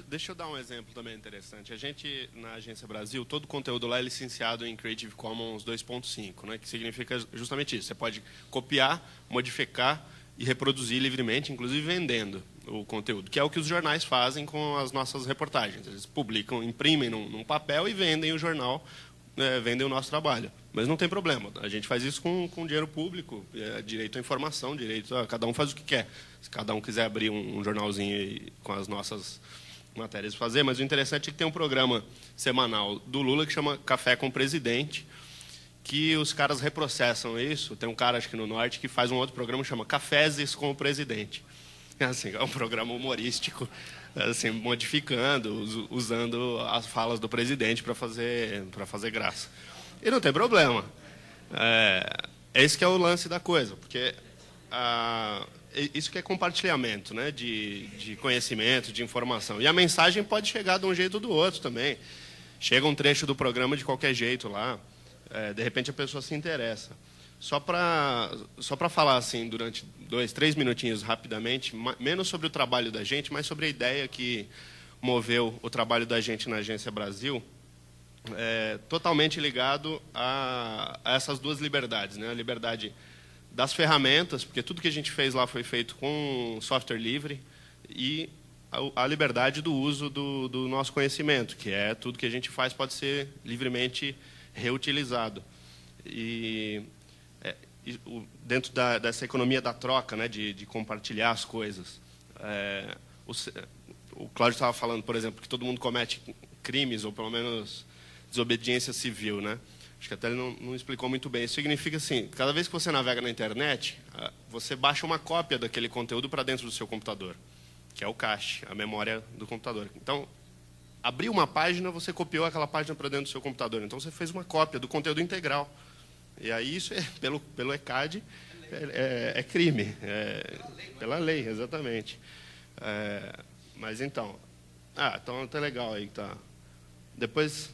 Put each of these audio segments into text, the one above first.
Deixa eu dar um exemplo também interessante. A gente, na Agência Brasil, todo o conteúdo lá é licenciado em Creative Commons 2.5, né, que significa justamente isso. Você pode copiar, modificar e reproduzir livremente, inclusive vendendo o conteúdo, que é o que os jornais fazem com as nossas reportagens. Eles publicam, imprimem num papel e vendem o jornal, vendem o nosso trabalho. Mas não tem problema. A gente faz isso com dinheiro público, direito à informação, direito a... Cada um faz o que quer. Se cada um quiser abrir um jornalzinho com as nossas matérias para fazer, mas o interessante é que tem um programa semanal do Lula que chama Café com o Presidente, que os caras reprocessam isso. Tem um cara, acho que no Norte, que faz um outro programa que chama Cafézes com o Presidente. Assim, é um programa humorístico, assim, modificando, usando as falas do presidente para fazer graça. E não tem problema. Esse que é o lance da coisa, porque isso que é compartilhamento, né, de conhecimento, de informação. E a mensagem pode chegar de um jeito ou do outro também. Chega um trecho do programa de qualquer jeito lá, de repente a pessoa se interessa. Só para falar assim, durante 2, 3 minutinhos rapidamente, menos sobre o trabalho da gente, mas sobre a ideia que moveu o trabalho da gente na Agência Brasil, totalmente ligado a essas duas liberdades, né? A liberdade das ferramentas, porque tudo que a gente fez lá foi feito com software livre, e a liberdade do uso do nosso conhecimento, que é tudo que a gente faz pode ser livremente reutilizado. E dentro dessa economia da troca, né, de compartilhar as coisas. O Cláudio estava falando, por exemplo, que todo mundo comete crimes, ou pelo menos desobediência civil, né? Acho que até ele não explicou muito bem. Isso significa assim, cada vez que você navega na internet, você baixa uma cópia daquele conteúdo para dentro do seu computador, que é o cache, a memória do computador. Então, abriu uma página, você copiou aquela página para dentro do seu computador. Então, você fez uma cópia do conteúdo integral. E aí, isso, pelo ECAD, é crime. Pela lei, exatamente. Mas, então... então tá legal aí. Tá. Depois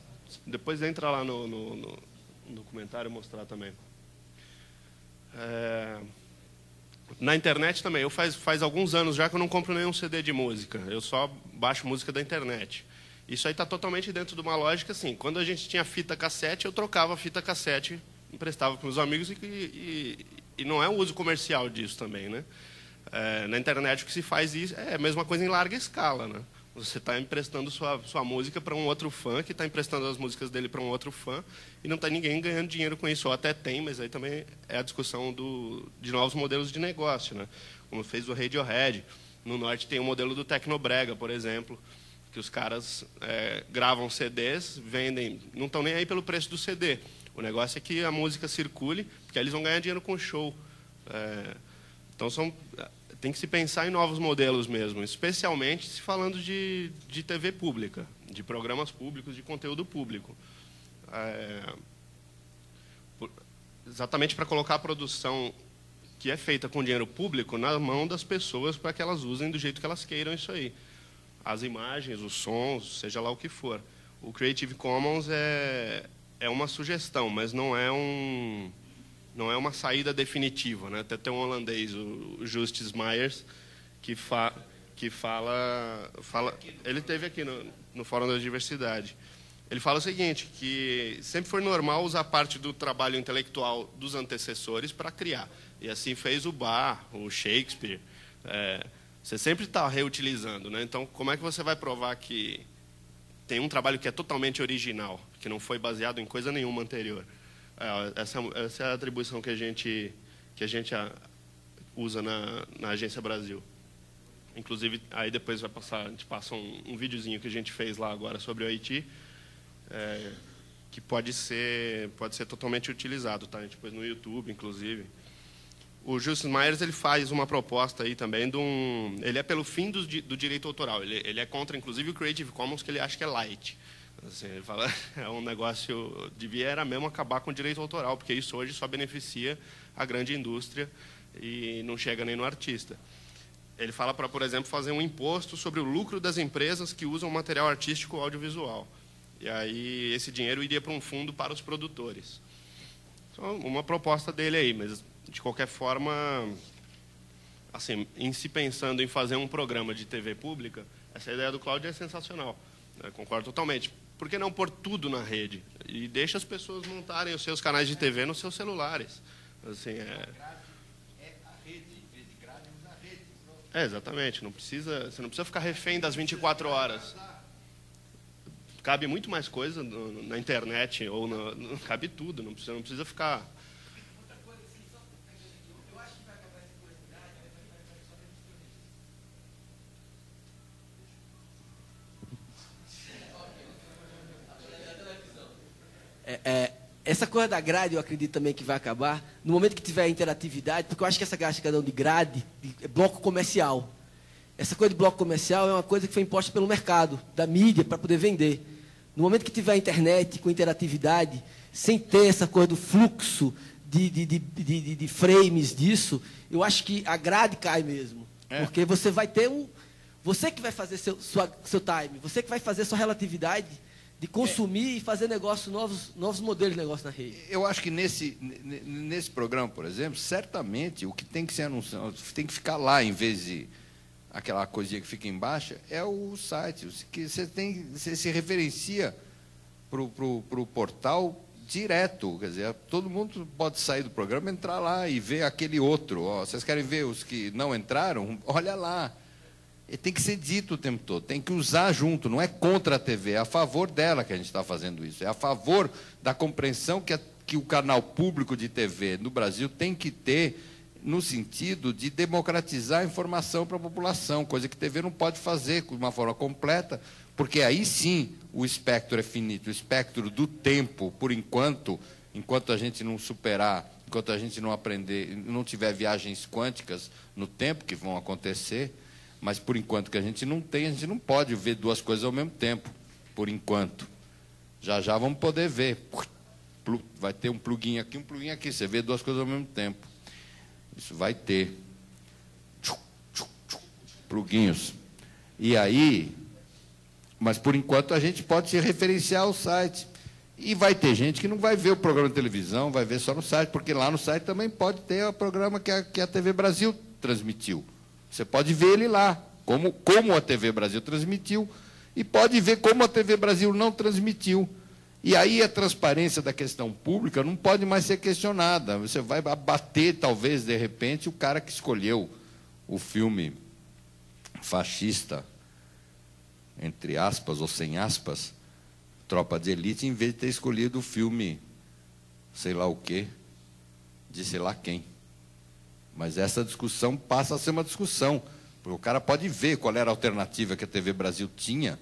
entra lá no documentário e mostrar também. Na internet também. Eu faz alguns anos já que eu não compro nenhum CD de música. Eu só baixo música da internet. Isso aí está totalmente dentro de uma lógica assim. Quando a gente tinha fita cassete, eu trocava a fita cassete, emprestava para os amigos e não é um uso comercial disso também, né? Na internet o que se faz isso é a mesma coisa em larga escala, né? Você está emprestando sua música para um outro fã, que está emprestando as músicas dele para um outro fã, e não está ninguém ganhando dinheiro com isso. Ou até tem, mas aí também é a discussão de novos modelos de negócio, né? Como fez o Radiohead. No Norte tem o modelo do Tecnobrega, por exemplo, que os caras gravam CDs, vendem, não estão nem aí pelo preço do CD. O negócio é que a música circule, porque aí eles vão ganhar dinheiro com o show. Então, tem que se pensar em novos modelos mesmo, especialmente se falando de TV pública, de programas públicos, de conteúdo público. Exatamente para colocar a produção que é feita com dinheiro público na mão das pessoas para que elas usem do jeito que elas queiram isso aí. As imagens, os sons, seja lá o que for. O Creative Commons é uma sugestão, mas não é uma saída definitiva, né? Até tem um holandês, o Justus Myers, que fala... Ele esteve aqui no Fórum da Diversidade. Ele fala o seguinte, que sempre foi normal usar parte do trabalho intelectual dos antecessores para criar. E assim fez o Bach, o Shakespeare. Você sempre está reutilizando, né? Então, como é que você vai provar que tem um trabalho que é totalmente original, que não foi baseado em coisa nenhuma anterior? Essa é a atribuição que a gente usa na Agência Brasil. Inclusive, aí depois a gente passa um videozinho que a gente fez lá agora sobre o Haiti, que pode ser totalmente utilizado, tá? A gente pôs no YouTube, inclusive. O Justus Myers, ele faz uma proposta aí também ele é pelo fim do direito autoral. Ele é contra, inclusive, o Creative Commons, que ele acha que é light. Assim, ele fala, é um negócio, era mesmo acabar com o direito autoral, porque isso hoje só beneficia a grande indústria e não chega nem no artista. Ele fala para, por exemplo, fazer um imposto sobre o lucro das empresas que usam material artístico audiovisual. E aí esse dinheiro iria para um fundo para os produtores. Então, uma proposta dele aí, mas de qualquer forma, assim, em se pensando em fazer um programa de TV pública, Essa ideia do cloud é sensacional. Eu concordo totalmente. Por que não pôr tudo na rede? E deixa as pessoas montarem os seus canais de TV nos seus celulares. Assim, exatamente. Você não precisa ficar refém das 24 horas. Cabe muito mais coisa na internet, ou cabe tudo. Não precisa ficar... Essa coisa da grade, eu acredito também que vai acabar no momento que tiver interatividade, porque eu acho que essa questão de grade, de bloco comercial, essa coisa de bloco comercial é uma coisa que foi imposta pelo mercado, da mídia, para poder vender. No momento que tiver a internet com interatividade, sem ter essa coisa do fluxo de frames disso, eu acho que a grade cai mesmo. Porque você vai ter você que vai fazer seu time, você que vai fazer sua relatividade de consumir e fazer novos modelos de negócio na rede. Eu acho que nesse programa, por exemplo, certamente o que tem que ser anunciado, tem que ficar lá em vez de aquela coisinha que fica embaixo, é o site. Que você se referencia para o portal direto. Quer dizer, todo mundo pode sair do programa, entrar lá e ver aquele outro. Vocês querem ver os que não entraram? Olha lá. E tem que ser dito o tempo todo, tem que usar junto, não é contra a TV, é a favor dela que a gente está fazendo isso, é a favor da compreensão que o canal público de TV no Brasil tem que ter no sentido de democratizar a informação para a população, coisa que a TV não pode fazer de uma forma completa, porque aí sim o espectro é finito, o espectro do tempo, por enquanto a gente não superar, enquanto a gente não aprender, não tiver viagens quânticas no tempo que vão acontecer. Mas, por enquanto que a gente não tem, a gente não pode ver duas coisas ao mesmo tempo, por enquanto. Já vamos poder ver. Vai ter um pluguinho aqui, você vê duas coisas ao mesmo tempo. Isso vai ter. Pluguinhos. E aí, mas, por enquanto, a gente pode se referenciar ao site. E vai ter gente que não vai ver o programa de televisão, vai ver só no site, porque lá no site também pode ter o programa que a TV Brasil transmitiu. Você pode ver ele lá, como a TV Brasil transmitiu, e pode ver como a TV Brasil não transmitiu. E aí a transparência da questão pública não pode mais ser questionada. Você vai abater, talvez, de repente, o cara que escolheu o filme fascista, entre aspas ou sem aspas, Tropa de Elite, em vez de ter escolhido o filme, sei lá o quê, de sei lá quem. Mas essa discussão passa a ser uma discussão, porque o cara pode ver qual era a alternativa que a TV Brasil tinha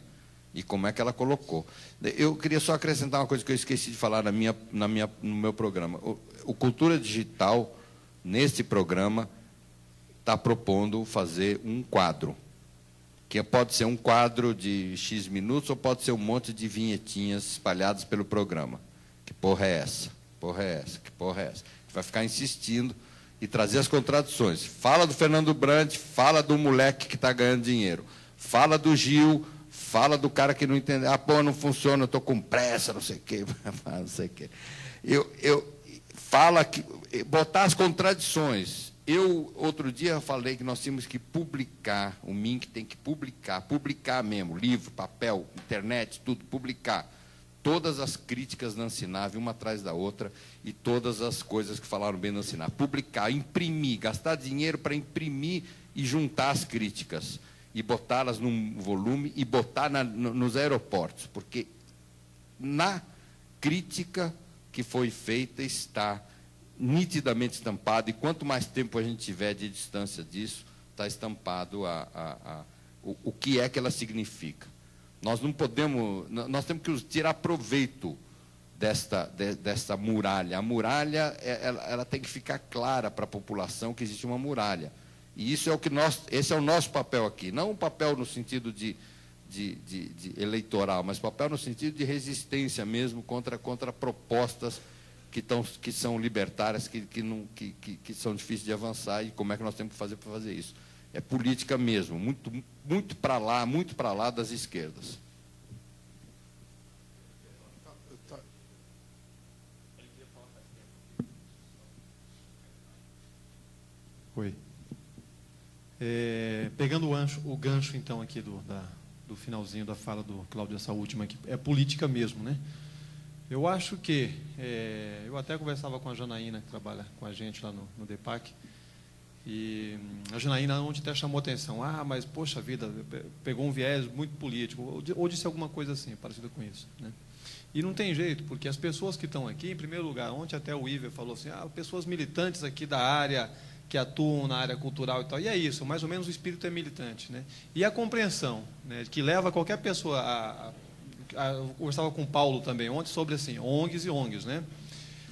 e como é que ela colocou. Eu queria só acrescentar uma coisa que eu esqueci de falar no meu programa. O Cultura Digital, nesse programa, está propondo fazer um quadro, que pode ser um quadro de X minutos ou pode ser um monte de vinhetinhas espalhadas pelo programa. Que porra é essa? Porra é essa? Que porra é essa? A gente vai ficar insistindo e trazer as contradições. Fala do Fernando Brandt, fala do moleque que está ganhando dinheiro, fala do Gil, fala do cara que não entende, não funciona, eu estou com pressa, não sei o quê, não sei o quê. Fala que botar as contradições. Outro dia, falei que nós tínhamos que publicar, o MINC tem que publicar mesmo, livro, papel, internet, tudo, publicar. Todas as críticas da Ansinave, uma atrás da outra, e todas as coisas que falaram bem da Ansinave. Publicar, imprimir, gastar dinheiro para imprimir e juntar as críticas, e botá-las num volume e botar nos aeroportos, porque na crítica que foi feita está nitidamente estampado, e quanto mais tempo a gente tiver de distância disso, está estampado o que é que ela significa. Nós não podemos, nós temos que tirar proveito desta muralha. A muralha, ela tem que ficar clara para a população que existe uma muralha. E isso é esse é o nosso papel aqui. Não um papel no sentido de eleitoral, mas papel no sentido de resistência mesmo contra propostas que são libertárias, que são difíceis de avançar, e como é que nós temos que fazer para fazer isso. É política mesmo, muito para lá das esquerdas. Oi. Pegando o gancho então aqui do finalzinho da fala do Cláudio, essa última aqui. É política mesmo, né? Eu acho que... eu até conversava com a Janaína, que trabalha com a gente lá no DEPAC, e a Janaína ontem até chamou atenção. Ah, mas, poxa vida, pegou um viés muito político, ou disse alguma coisa assim, parecida com isso, né? E não tem jeito, porque as pessoas que estão aqui, em primeiro lugar, ontem até o Iver falou assim, pessoas militantes aqui da área, que atuam na área cultural e tal, e é isso, mais ou menos o espírito é militante, né? E a compreensão, né, que leva qualquer pessoa eu conversava com o Paulo também ontem sobre assim, ONGs e ONGs, né?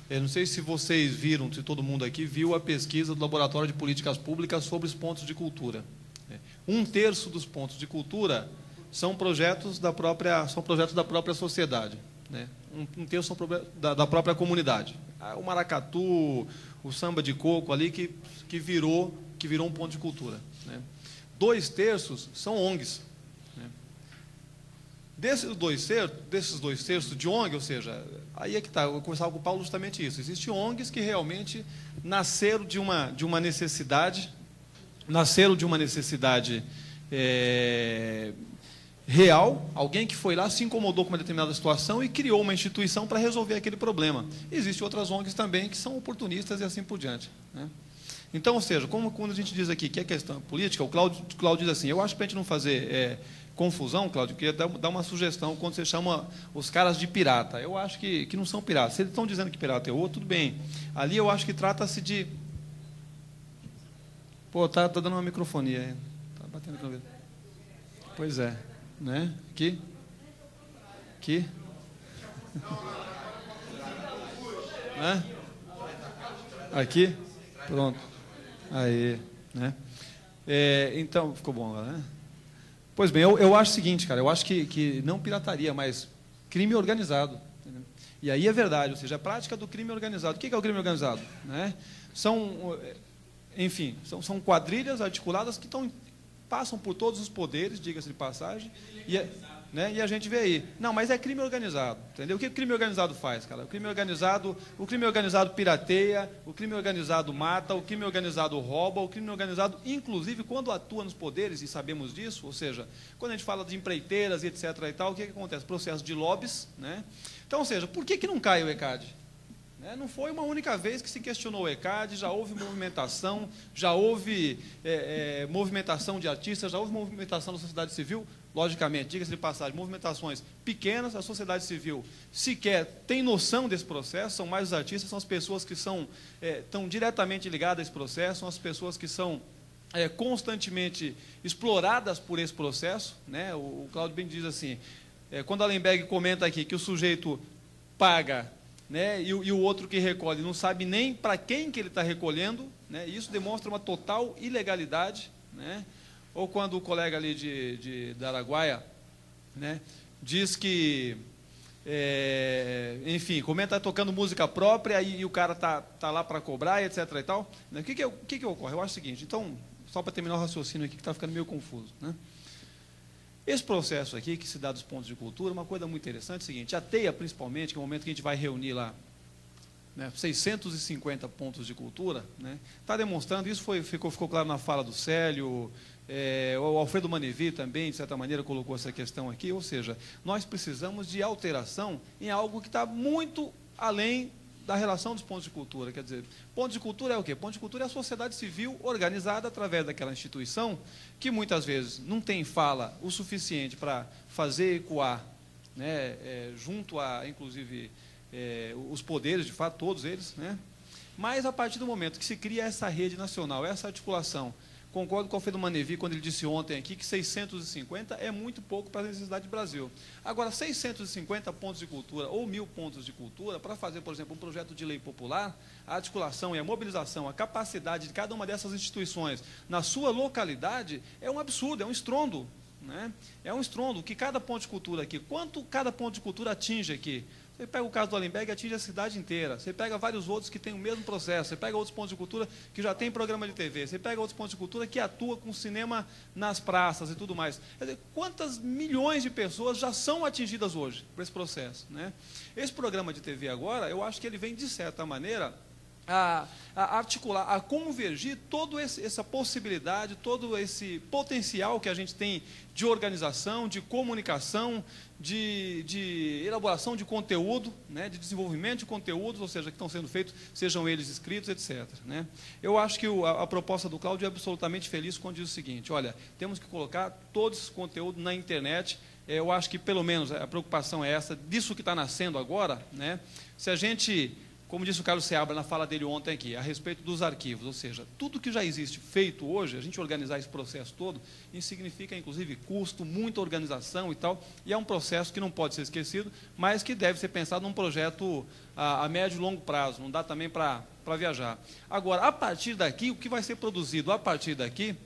Eu não sei se vocês viram, se todo mundo aqui viu a pesquisa do Laboratório de Políticas Públicas sobre os pontos de cultura. 1/3 dos pontos de cultura são projetos da própria sociedade, né? 1/3 são da própria comunidade. O maracatu, o samba de coco ali que virou um ponto de cultura, né? 2/3 são ONGs. Desses 2/3 de ONG, ou seja, aí é que está, eu conversava com o Paulo justamente isso. Existem ONGs que realmente nasceram de uma necessidade, real, alguém que foi lá, se incomodou com uma determinada situação e criou uma instituição para resolver aquele problema. Existem outras ONGs também que são oportunistas e assim por diante, né? Então, ou seja, quando a gente diz aqui que é questão política, o Cláudio diz assim, eu acho que para a gente não fazer confusão, Cláudio, eu queria dar uma sugestão quando você chama os caras de pirata. Eu acho que não são piratas. Se eles estão dizendo que pirata é outro, tudo bem. Ali eu acho que trata-se de... Pô, tá dando uma microfonia aí. Tá batendo aqui no ouvido. Pois é. Né? Aqui? Né? Aqui? Pronto. Aí. Né? Então, ficou bom agora, né? Pois bem, eu acho o seguinte, cara, eu acho que não pirataria, mas crime organizado. Entendeu? E aí é verdade, ou seja, a prática do crime organizado. O que é o crime organizado? Né? Enfim, são quadrilhas articuladas que passam por todos os poderes, diga-se de passagem, e a gente vê aí. Não, mas é crime organizado, entendeu? O que o crime organizado faz, cara? O crime organizado pirateia, o crime organizado mata, o crime organizado rouba, o crime organizado, inclusive, quando atua nos poderes, e sabemos disso, ou seja, quando a gente fala de empreiteiras e etc. e tal, o que acontece? Processo de lobbies, né? Então, ou seja, por que não cai o ECAD? Não foi uma única vez que se questionou o ECAD, já houve movimentação, movimentação de artistas, já houve movimentação da sociedade civil, logicamente, diga-se de passagem, movimentações pequenas, a sociedade civil sequer tem noção desse processo, são mais os artistas, são as pessoas que estão diretamente ligadas a esse processo, são as pessoas que são constantemente exploradas por esse processo, né? O Cláudio bem diz assim, quando a Lemberg comenta aqui que o sujeito paga, né, e o outro que recolhe não sabe nem para quem que ele está recolhendo, né, e isso demonstra uma total ilegalidade, né? Ou quando o colega ali da Araguaia, né, diz que, enfim, comenta tocando música própria e o cara tá lá para cobrar, etc. e tal. Né? O que ocorre? Eu acho o seguinte, então, só para terminar o raciocínio aqui, que está ficando meio confuso, né? Esse processo aqui, que se dá dos pontos de cultura, uma coisa muito interessante é o seguinte, a TEIA, principalmente, que é o momento que a gente vai reunir lá, né, 650 pontos de cultura, né, está demonstrando, isso ficou claro na fala do Célio, o Alfredo Manevi também, de certa maneira, colocou essa questão aqui, ou seja, nós precisamos de alteração em algo que está muito além da relação dos pontos de cultura. Quer dizer, ponto de cultura é o quê? Ponto de cultura é a sociedade civil organizada através daquela instituição que muitas vezes não tem fala o suficiente para fazer ecoar, né, junto a, inclusive, os poderes, de fato, todos eles, né? Mas a partir do momento que se cria essa rede nacional, essa articulação, concordo com o Alfredo Manevi, quando ele disse ontem aqui que 650 é muito pouco para a necessidade do Brasil. Agora, 650 pontos de cultura ou 1.000 pontos de cultura, para fazer, por exemplo, um projeto de lei popular, a articulação e a mobilização, a capacidade de cada uma dessas instituições na sua localidade é um absurdo, é um estrondo, né? É um estrondo que cada ponto de cultura aqui, quanto cada ponto de cultura atinge aqui? Você pega o caso do Alemberg, atinge a cidade inteira. Você pega vários outros que têm o mesmo processo. Você pega outros pontos de cultura que já têm programa de TV. Você pega outros pontos de cultura que atuam com cinema nas praças e tudo mais. Quer dizer, quantas milhões de pessoas já são atingidas hoje por esse processo, né? Esse programa de TV agora, eu acho que ele vem, de certa maneira, a articular, a convergir toda essa possibilidade, todo esse potencial que a gente tem de organização, de comunicação, de elaboração de conteúdo, né, de desenvolvimento de conteúdos, ou seja, que estão sendo feitos, sejam eles escritos, etc. Né? Eu acho que a proposta do Cláudio é absolutamente feliz quando diz o seguinte: olha, temos que colocar todo esse conteúdo na internet. Eu acho que, pelo menos, a preocupação é essa, disso que está nascendo agora, né? Se a gente, como disse o Carlos Seabra na fala dele ontem aqui, a respeito dos arquivos, ou seja, tudo que já existe feito hoje, a gente organizar esse processo todo, isso significa, inclusive, custo, muita organização e tal, e é um processo que não pode ser esquecido, mas que deve ser pensado num projeto a médio e longo prazo, não dá também para viajar. Agora, a partir daqui, o que vai ser produzido a partir daqui,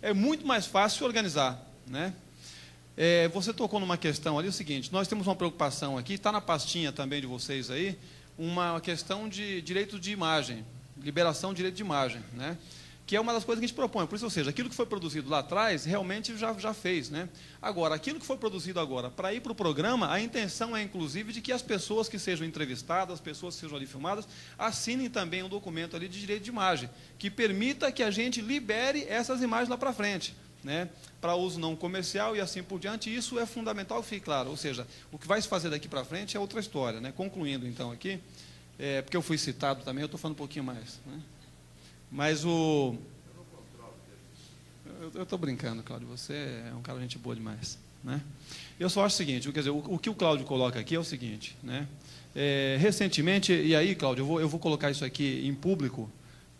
é muito mais fácil organizar, né? Você tocou numa questão ali, o seguinte: nós temos uma preocupação aqui, está na pastinha também de vocês aí, uma questão de direito de imagem, liberação de direito de imagem, né? Que é uma das coisas que a gente propõe. Por isso, ou seja, aquilo que foi produzido lá atrás, realmente já fez, né? Agora, aquilo que foi produzido agora, para ir para o programa, a intenção é, inclusive, de que as pessoas que sejam entrevistadas, as pessoas que sejam ali filmadas, assinem também um documento ali de direito de imagem, que permita que a gente libere essas imagens lá para frente, né, para uso não comercial e assim por diante. Isso é fundamental que fique claro, ou seja, o que vai se fazer daqui para frente é outra história, né? Concluindo então aqui, porque eu fui citado também, eu estou falando um pouquinho mais, né? Mas eu estou brincando, Cláudio, você é um cara de gente boa demais, né? Eu só acho o seguinte, quer dizer, o que o Cláudio coloca aqui é o seguinte, né? Recentemente, e aí, Cláudio, eu vou colocar isso aqui em público,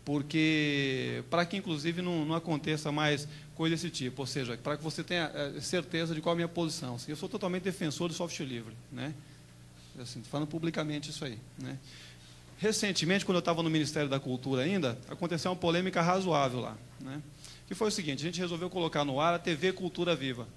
porque para que, inclusive, não aconteça mais coisa desse tipo, ou seja, para que você tenha certeza de qual é a minha posição. Eu sou totalmente defensor do software livre, né? Assim, falando publicamente isso aí, né? Recentemente, quando eu estava no Ministério da Cultura ainda, aconteceu uma polêmica razoável lá, né? Que foi o seguinte: a gente resolveu colocar no ar a TV Cultura Viva.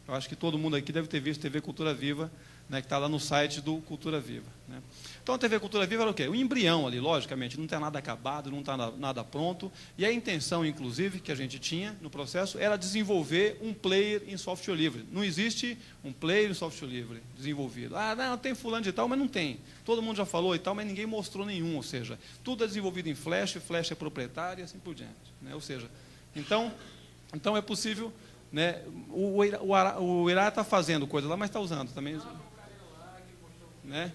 Eu acho que todo mundo aqui deve ter visto TV Cultura Viva, né, que está lá no site do Cultura Viva, né? Então, a TV Cultura Viva era o quê? O embrião ali, logicamente, não está nada acabado, não está nada pronto, e a intenção, inclusive, que a gente tinha no processo, era desenvolver um player em software livre. Não existe um player em software livre desenvolvido. Ah, não, tem fulano de tal, mas não tem. Todo mundo já falou e tal, mas ninguém mostrou nenhum, ou seja, tudo é desenvolvido em Flash, Flash é proprietário e assim por diante, né? Ou seja, então é possível, né? O Irá está fazendo coisa lá, mas está usando também, né?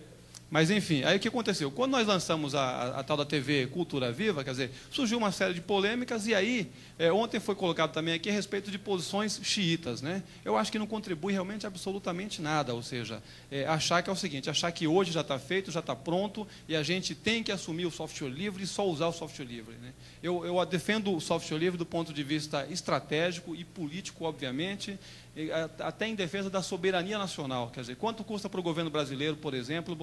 Mas, enfim, aí o que aconteceu? Quando nós lançamos a tal da TV Cultura Viva, quer dizer, surgiu uma série de polêmicas, e aí, ontem foi colocado também aqui a respeito de posições xiitas, né? Eu acho que não contribui realmente absolutamente nada, ou seja, achar que é o seguinte, achar que hoje já está feito, já está pronto, e a gente tem que assumir o software livre e só usar o software livre, né? Eu defendo o software livre do ponto de vista estratégico e político, obviamente, até em defesa da soberania nacional. Quer dizer, quanto custa para o governo brasileiro, por exemplo,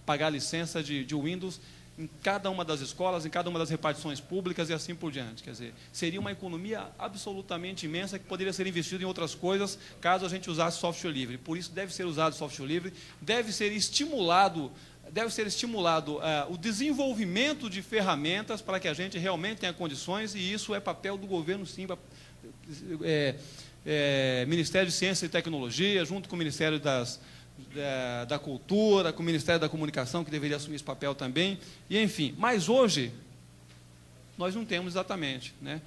pagar licença de Windows em cada uma das escolas, em cada uma das repartições públicas e assim por diante? Quer dizer, seria uma economia absolutamente imensa que poderia ser investida em outras coisas caso a gente usasse software livre. Por isso deve ser usado software livre, deve ser estimulado o desenvolvimento de ferramentas para que a gente realmente tenha condições, e isso é papel do governo, sim, Ministério de Ciência e Tecnologia, junto com o Ministério da Cultura, com o Ministério da Comunicação, que deveria assumir esse papel também, e enfim. Mas hoje, nós não temos exatamente, né?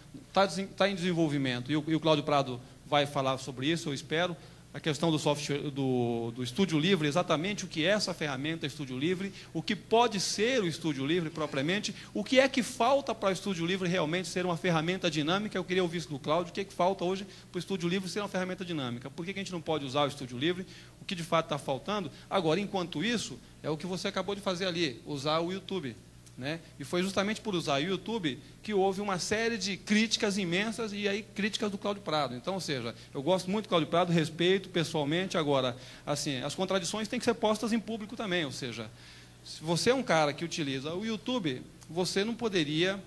Está em desenvolvimento, e o Cláudio Prado vai falar sobre isso, eu espero, a questão do software, do Estúdio Livre, exatamente o que é essa ferramenta Estúdio Livre, o que pode ser o Estúdio Livre propriamente, o que é que falta para o Estúdio Livre realmente ser uma ferramenta dinâmica. Eu queria ouvir isso do Cláudio, o que é que falta hoje para o Estúdio Livre ser uma ferramenta dinâmica, por que a gente não pode usar o Estúdio Livre, o que de fato está faltando. Agora, enquanto isso, é o que você acabou de fazer ali, usar o YouTube, né? E foi justamente por usar o YouTube que houve uma série de críticas imensas, e aí críticas do Cláudio Prado. Então, ou seja, eu gosto muito do Cláudio Prado, respeito pessoalmente. Agora, assim, as contradições têm que ser postas em público também, ou seja, se você é um cara que utiliza o YouTube, você não poderia,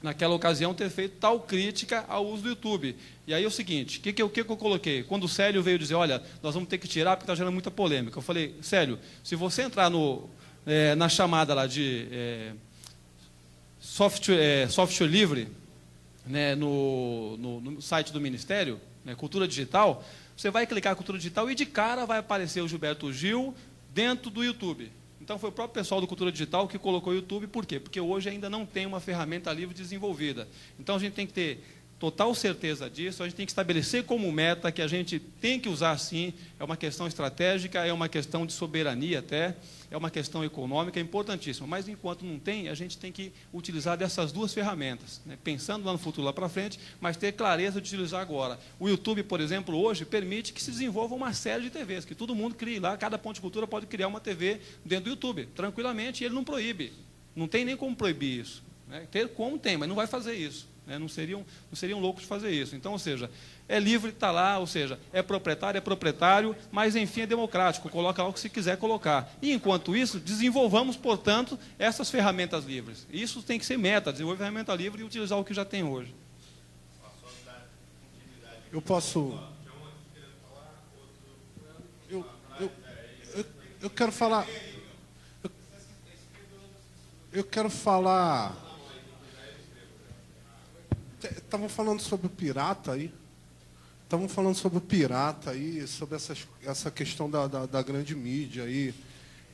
naquela ocasião, ter feito tal crítica ao uso do YouTube. E aí é o seguinte, o que eu coloquei? Quando o Célio veio dizer, olha, nós vamos ter que tirar porque está gerando muita polêmica, eu falei, Célio, se você entrar na chamada lá de software livre, né, no site do Ministério, né, Cultura Digital, você vai clicar Cultura Digital e de cara vai aparecer o Gilberto Gil dentro do YouTube, Então, foi o próprio pessoal do Cultura Digital que colocou o YouTube. Por quê? Porque hoje ainda não tem uma ferramenta livre desenvolvida. Então, a gente tem que ter total certeza disso, a gente tem que estabelecer como meta que a gente tem que usar sim, é uma questão estratégica, é uma questão de soberania até, é uma questão econômica, é importantíssima. Mas, enquanto não tem, a gente tem que utilizar dessas duas ferramentas, né? Pensando lá no futuro, lá para frente, mas ter clareza de utilizar agora. O YouTube, por exemplo, hoje, permite que se desenvolva uma série de TVs, que todo mundo crie lá, cada ponto de cultura pode criar uma TV dentro do YouTube, tranquilamente, e ele não proíbe. Não tem nem como proibir isso, né? Ter como tem, mas não vai fazer isso. Não seriam loucos de fazer isso. Então, ou seja, é livre, está lá, ou seja, é proprietário, mas, enfim, é democrático, coloca lá o que se quiser colocar. E, enquanto isso, desenvolvamos, portanto, essas ferramentas livres. Isso tem que ser meta, desenvolver ferramenta livre e utilizar o que já tem hoje. Eu posso... Eu quero falar... Eu quero falar... Estavam falando sobre o pirata aí. Sobre essa questão da grande mídia aí.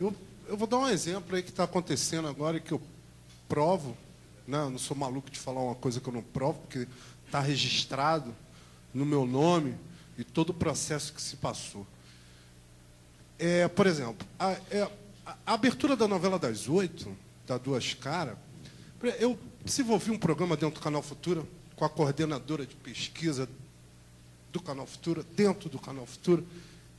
Eu vou dar um exemplo aí que está acontecendo agora e que eu provo, né? Eu não sou maluco de falar uma coisa que eu não provo, porque está registrado no meu nome e todo o processo que se passou. Por exemplo, a abertura da novela das 8, da Duas Caras, eu desenvolvi um programa dentro do Canal Futura, com a coordenadora de pesquisa do Canal Futura, dentro do Canal Futura.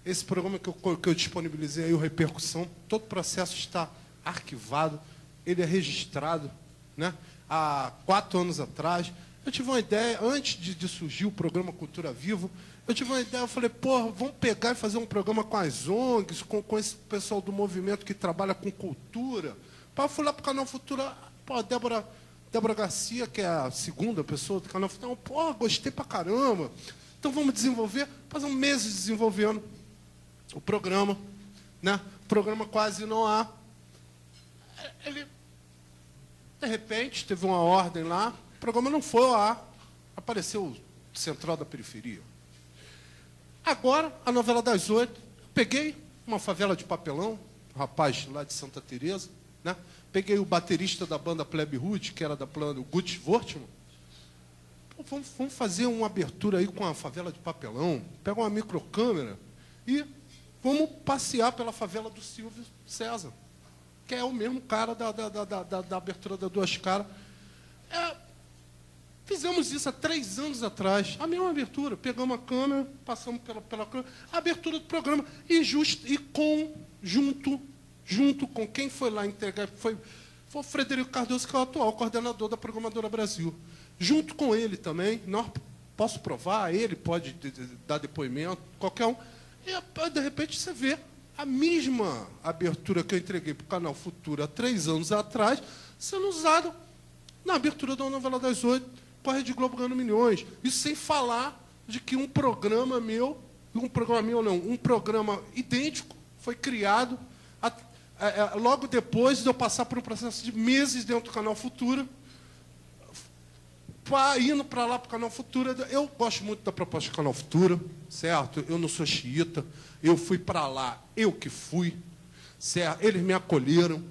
Esse programa que eu disponibilizei aí, o Repercussão, todo o processo está arquivado, ele é registrado, né? Há 4 anos atrás. Eu tive uma ideia, antes de surgir o programa Cultura Vivo, eu tive uma ideia, eu falei, pô, vamos pegar e fazer um programa com as ONGs, com esse pessoal do movimento que trabalha com cultura. Eu fui lá para o Canal Futura, pô, Débora Garcia, que é a segunda pessoa do Canal Futura, pô, gostei pra caramba. Então vamos desenvolver, passamos meses desenvolvendo o programa, né? O programa quase não há. Ele, de repente, teve uma ordem lá, o programa não foi ao ar, apareceu o Central da Periferia. Agora, a novela das 8, peguei uma favela de papelão, um rapaz lá de Santa Teresa, né? Peguei o baterista da banda Plebe Rude, que era da banda Guts Wortmann. Vamos fazer uma abertura aí com a favela de papelão, pega uma microcâmera e vamos passear pela favela do Silvio César, que é o mesmo cara da abertura da Duas Caras. Fizemos isso há 3 anos atrás, a mesma abertura. Pegamos a câmera, passamos pela câmera, a abertura do programa, junto com quem foi lá entregar, foi o Frederico Cardoso, que é o atual coordenador da Programadora Brasil. Junto com ele também, posso provar, ele pode dar depoimento, qualquer um. E, de repente, você vê a mesma abertura que eu entreguei para o Canal Futura há 3 anos atrás, sendo usada na abertura da novela das 8, com a Rede Globo ganhando milhões. Isso sem falar de que um programa idêntico foi criado logo depois de eu passar por um processo de meses dentro do Canal Futura, indo para lá para o Canal Futura. Eu gosto muito da proposta do Canal Futura, certo? Eu não sou xiita, eu fui para lá, eu que fui, certo? Eles me acolheram,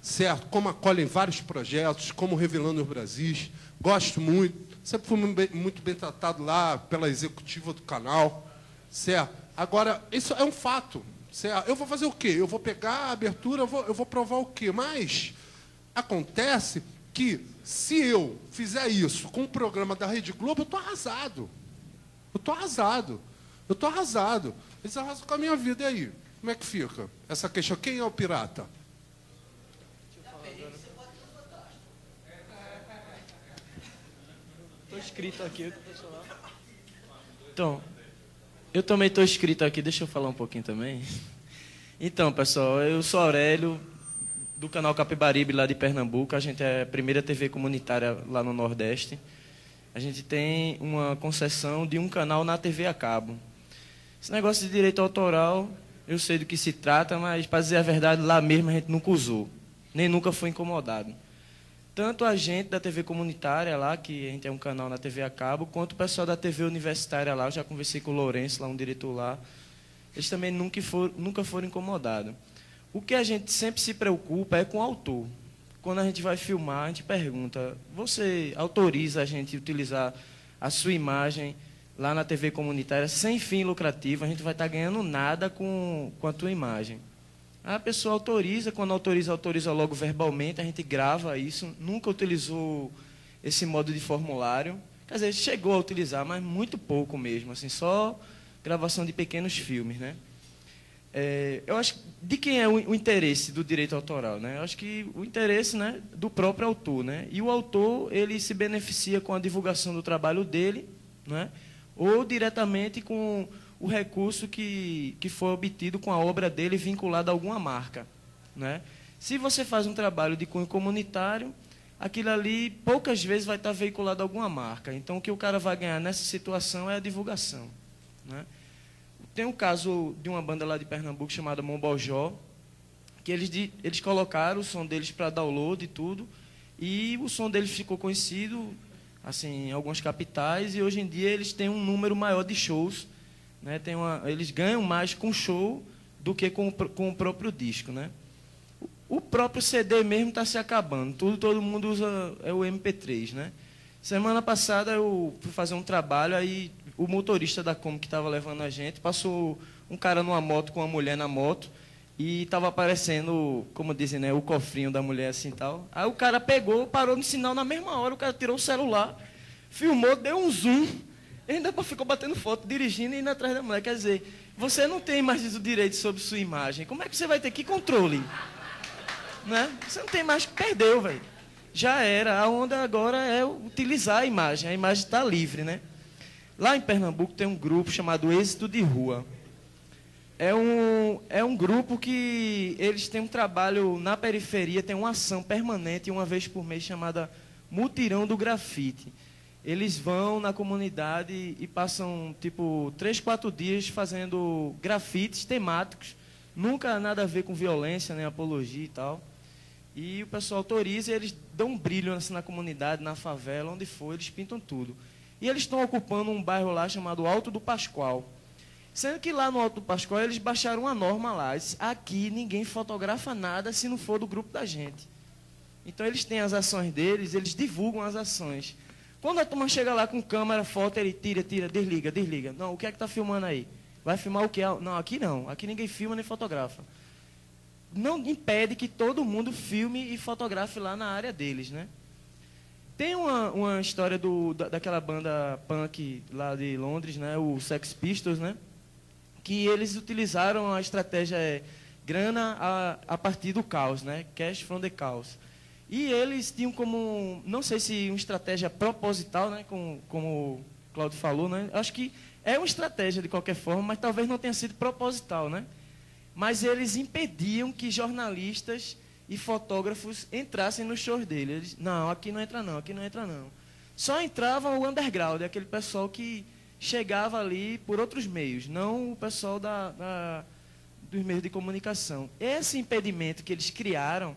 certo? Como acolhem vários projetos, como Revelando os Brasis. Gosto muito, sempre fui muito bem tratado lá pela executiva do canal, certo? Agora, isso é um fato. Certo? Eu vou fazer o quê? Eu vou pegar a abertura, eu vou provar o quê? Mas acontece que, se eu fizer isso com o programa da Rede Globo, eu estou arrasado. Eles arrasam com a minha vida. E aí? Como é que fica essa questão? Quem é o pirata? Estou inscrito aqui. Então... Eu também estou inscrito aqui, deixa eu falar um pouquinho também. Então, pessoal, eu sou Aurélio, do canal Capibaribe, lá de Pernambuco. A gente é a primeira TV comunitária lá no Nordeste. A gente tem uma concessão de um canal na TV a cabo. Esse negócio de direito autoral, eu sei do que se trata, mas, para dizer a verdade, lá mesmo a gente nunca usou, nem nunca foi incomodado. Tanto a gente da TV comunitária lá, que a gente é um canal na TV a cabo, quanto o pessoal da TV universitária lá, eu já conversei com o Lourenço, lá um diretor lá, eles também nunca foram incomodados. o que a gente sempre se preocupa é com o autor. Quando a gente vai filmar, a gente pergunta, você autoriza a gente utilizar a sua imagem lá na TV comunitária sem fim lucrativo? A gente vai estar ganhando nada com a tua imagem. A pessoa autoriza, quando autoriza logo verbalmente, a gente grava isso, nunca utilizou esse modo de formulário. Quer dizer, chegou a utilizar, mas muito pouco mesmo, assim, só gravação de pequenos filmes, né? Eu acho, de quem é o interesse do direito autoral, né? Eu acho que o interesse, né, do próprio autor, né? E o autor, ele se beneficia com a divulgação do trabalho dele, né? Ou diretamente com o recurso que foi obtido com a obra dele vinculada a alguma marca, né? Se você faz um trabalho de cunho comunitário, aquilo ali poucas vezes vai estar veiculado a alguma marca. Então, o que o cara vai ganhar nessa situação é a divulgação, né? Tem um caso de uma banda lá de Pernambuco chamada Mombojó, que eles colocaram o som deles para download e tudo, e o som deles ficou conhecido assim, em algumas capitais, e hoje em dia eles têm um número maior de shows, né? Eles ganham mais com show do que com o próprio disco, né? O próprio CD mesmo está se acabando, todo mundo usa o MP3, né? Semana passada eu fui fazer um trabalho, aí o motorista da Kombi que estava levando a gente, passou um cara numa moto com uma mulher na moto e estava aparecendo, como dizem, né, o cofrinho da mulher assim e tal. Aí o cara pegou, parou no sinal na mesma hora, o cara tirou o celular, filmou, deu um zoom, e ainda ficou batendo foto, dirigindo e indo atrás da mulher. Quer dizer, você não tem mais o direito sobre sua imagem. Como é que você vai ter? Que controle? Né? Você não tem mais, perdeu, velho. Já era. A onda agora é utilizar a imagem está livre, né? Lá em Pernambuco tem um grupo chamado Êxito de Rua. É um grupo que eles têm um trabalho na periferia, tem uma ação permanente, uma vez por mês, chamada Mutirão do Grafite. Eles vão na comunidade e passam, tipo, 3, 4 dias fazendo grafites temáticos, nunca nada a ver com violência, nem apologia e tal. E o pessoal autoriza e eles dão um brilho assim, na comunidade, na favela, onde for, eles pintam tudo. E eles estão ocupando um bairro lá chamado Alto do Pascoal. Sendo que lá no Alto do Pascoal eles baixaram uma norma lá. Aqui ninguém fotografa nada se não for do grupo da gente. Então eles têm as ações deles, eles divulgam as ações. Quando a turma chega lá com câmera, foto, ele tira, desliga, desliga. Não, o que é que está filmando aí? Vai filmar o quê? Não, aqui não. Aqui ninguém filma nem fotografa. Não impede que todo mundo filme e fotografe lá na área deles, né? Tem uma história daquela banda punk lá de Londres, né? O Sex Pistols, né? Que eles utilizaram a estratégia grana a partir do caos, né? Cash from the chaos. E eles tinham como, não sei se uma estratégia proposital, né? Como o Cláudio falou, né? Acho que é uma estratégia de qualquer forma, mas talvez não tenha sido proposital, né? Mas eles impediam que jornalistas e fotógrafos entrassem nos shows deles. Eles, não, aqui não entra não, aqui não entra não. Só entrava o underground, aquele pessoal que chegava ali por outros meios, não o pessoal dos meios de comunicação. Esse impedimento que eles criaram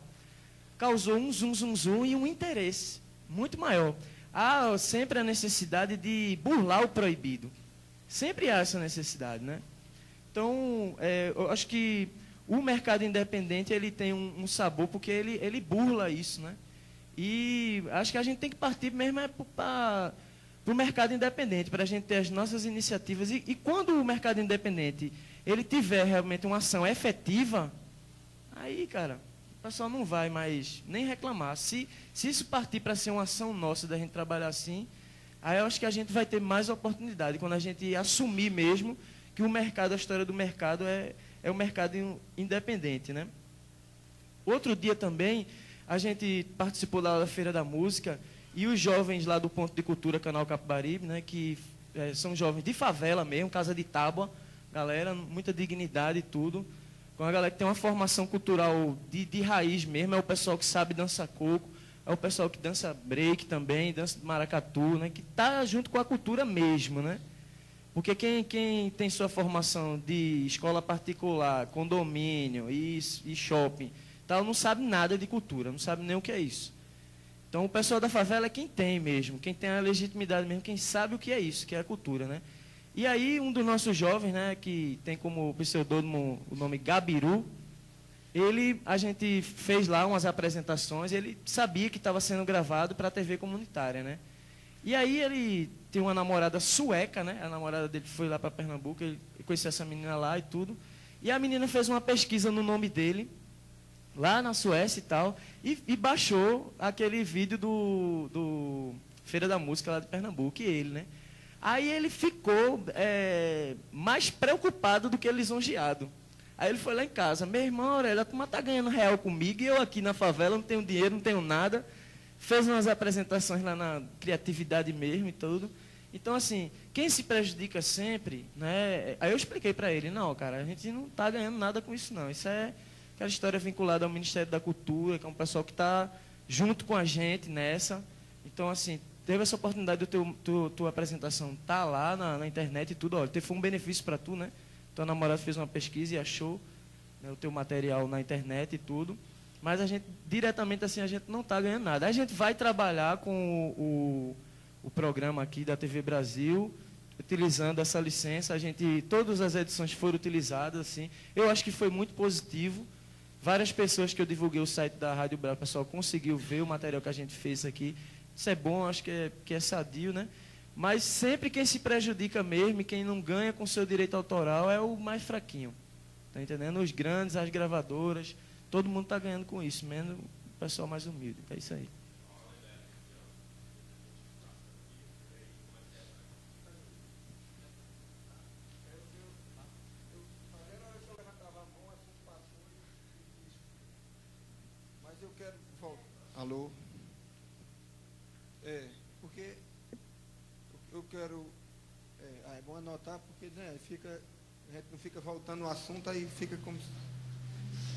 causou um zoom e um interesse muito maior. Há sempre a necessidade de burlar o proibido. Sempre há essa necessidade, né? Então, eu acho que o mercado independente ele tem um sabor porque ele burla isso, né? E acho que a gente tem que partir mesmo para o mercado independente, para a gente ter as nossas iniciativas. E quando o mercado independente ele tiver realmente uma ação efetiva, aí, cara, o pessoal não vai mais nem reclamar. Se isso partir para ser uma ação nossa, da gente trabalhar assim, aí eu acho que a gente vai ter mais oportunidade, quando a gente assumir mesmo que o mercado, a história do mercado é o mercado independente, né? Outro dia também, a gente participou lá da Feira da Música e os jovens lá do Ponto de Cultura Canal Capibaribe, né, que são jovens de favela mesmo, casa de tábua, galera, muita dignidade e tudo, com a galera que tem uma formação cultural de raiz mesmo, é o pessoal que sabe dançar coco, é o pessoal que dança break também, dança maracatu, né, que está junto com a cultura mesmo, né? Porque quem tem sua formação de escola particular, condomínio e shopping, tal, não sabe nada de cultura, não sabe nem o que é isso. Então, o pessoal da favela é quem tem mesmo, quem tem a legitimidade mesmo, quem sabe o que é isso, que é a cultura, né? E aí, um dos nossos jovens, né, que tem como pseudônimo o nome Gabiru, a gente fez lá umas apresentações, ele sabia que estava sendo gravado para a TV comunitária, né? E aí ele tem uma namorada sueca, né? A namorada dele foi lá para Pernambuco, ele conheceu essa menina lá e tudo. E a menina fez uma pesquisa no nome dele, lá na Suécia e tal, e baixou aquele vídeo do Feira da Música lá de Pernambuco, e ele, né? Aí ele ficou mais preocupado do que lisonjeado. Aí ele foi lá em casa, meu irmão, Aurélio, a turma tá ganhando real comigo, e eu aqui na favela não tenho dinheiro, não tenho nada. Fez umas apresentações lá na criatividade mesmo e tudo. Então, assim, quem se prejudica sempre, né? Aí eu expliquei para ele, não, cara, a gente não está ganhando nada com isso, não. Isso é aquela história vinculada ao Ministério da Cultura, que é um pessoal que está junto com a gente nessa. Então, assim, teve essa oportunidade de tua apresentação tá lá na internet e tudo, olha, foi um benefício para tu, né? Tua namorada fez uma pesquisa e achou, né, o teu material na internet e tudo. Mas a gente, diretamente assim, a gente não está ganhando nada. A gente vai trabalhar com o programa aqui da TV Brasil, utilizando essa licença. Todas as edições foram utilizadas, assim. Eu acho que foi muito positivo. Várias pessoas que eu divulguei o site da Rádio Brava, o pessoal conseguiu ver o material que a gente fez aqui. Isso é bom, acho que é sadio, né? Mas sempre quem se prejudica mesmo, e quem não ganha com seu direito autoral, é o mais fraquinho. Está entendendo? Os grandes, as gravadoras, todo mundo está ganhando com isso, menos o pessoal mais humilde. É isso aí. Mas eu quero voltar. Alô? Porque eu quero. É bom anotar, porque né, a gente não fica voltando o assunto, aí fica como.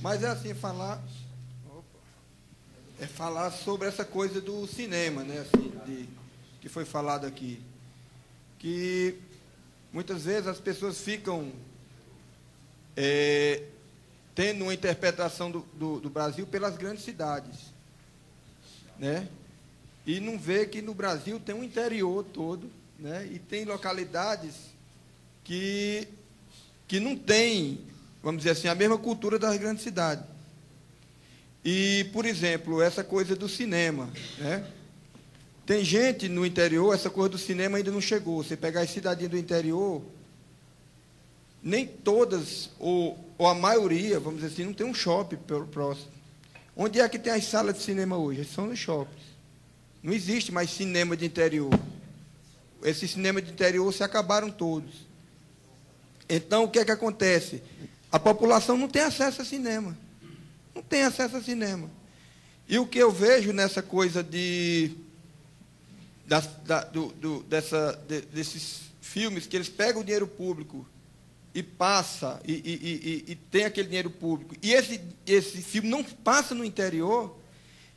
Mas é assim, falar sobre essa coisa do cinema, né, assim, que foi falado aqui. Que muitas vezes as pessoas ficam tendo uma interpretação do Brasil pelas grandes cidades, né? E não vê que no Brasil tem um interior todo, né? E tem localidades que não tem, vamos dizer assim, a mesma cultura das grandes cidades. E, por exemplo, essa coisa do cinema, né? Tem gente no interior, essa coisa do cinema ainda não chegou. Você pegar as cidadinhas do interior, nem todas, ou a maioria, vamos dizer assim, não tem um shopping próximo. Onde é que tem as salas de cinema hoje? São nos shoppings. Não existe mais cinema de interior. Esses cinemas de interior se acabaram todos. Então, o que é que acontece? A população não tem acesso a cinema. Não tem acesso a cinema. E o que eu vejo nessa coisa desses filmes, que eles pegam o dinheiro público e passa, e tem aquele dinheiro público, e esse filme não passa no interior,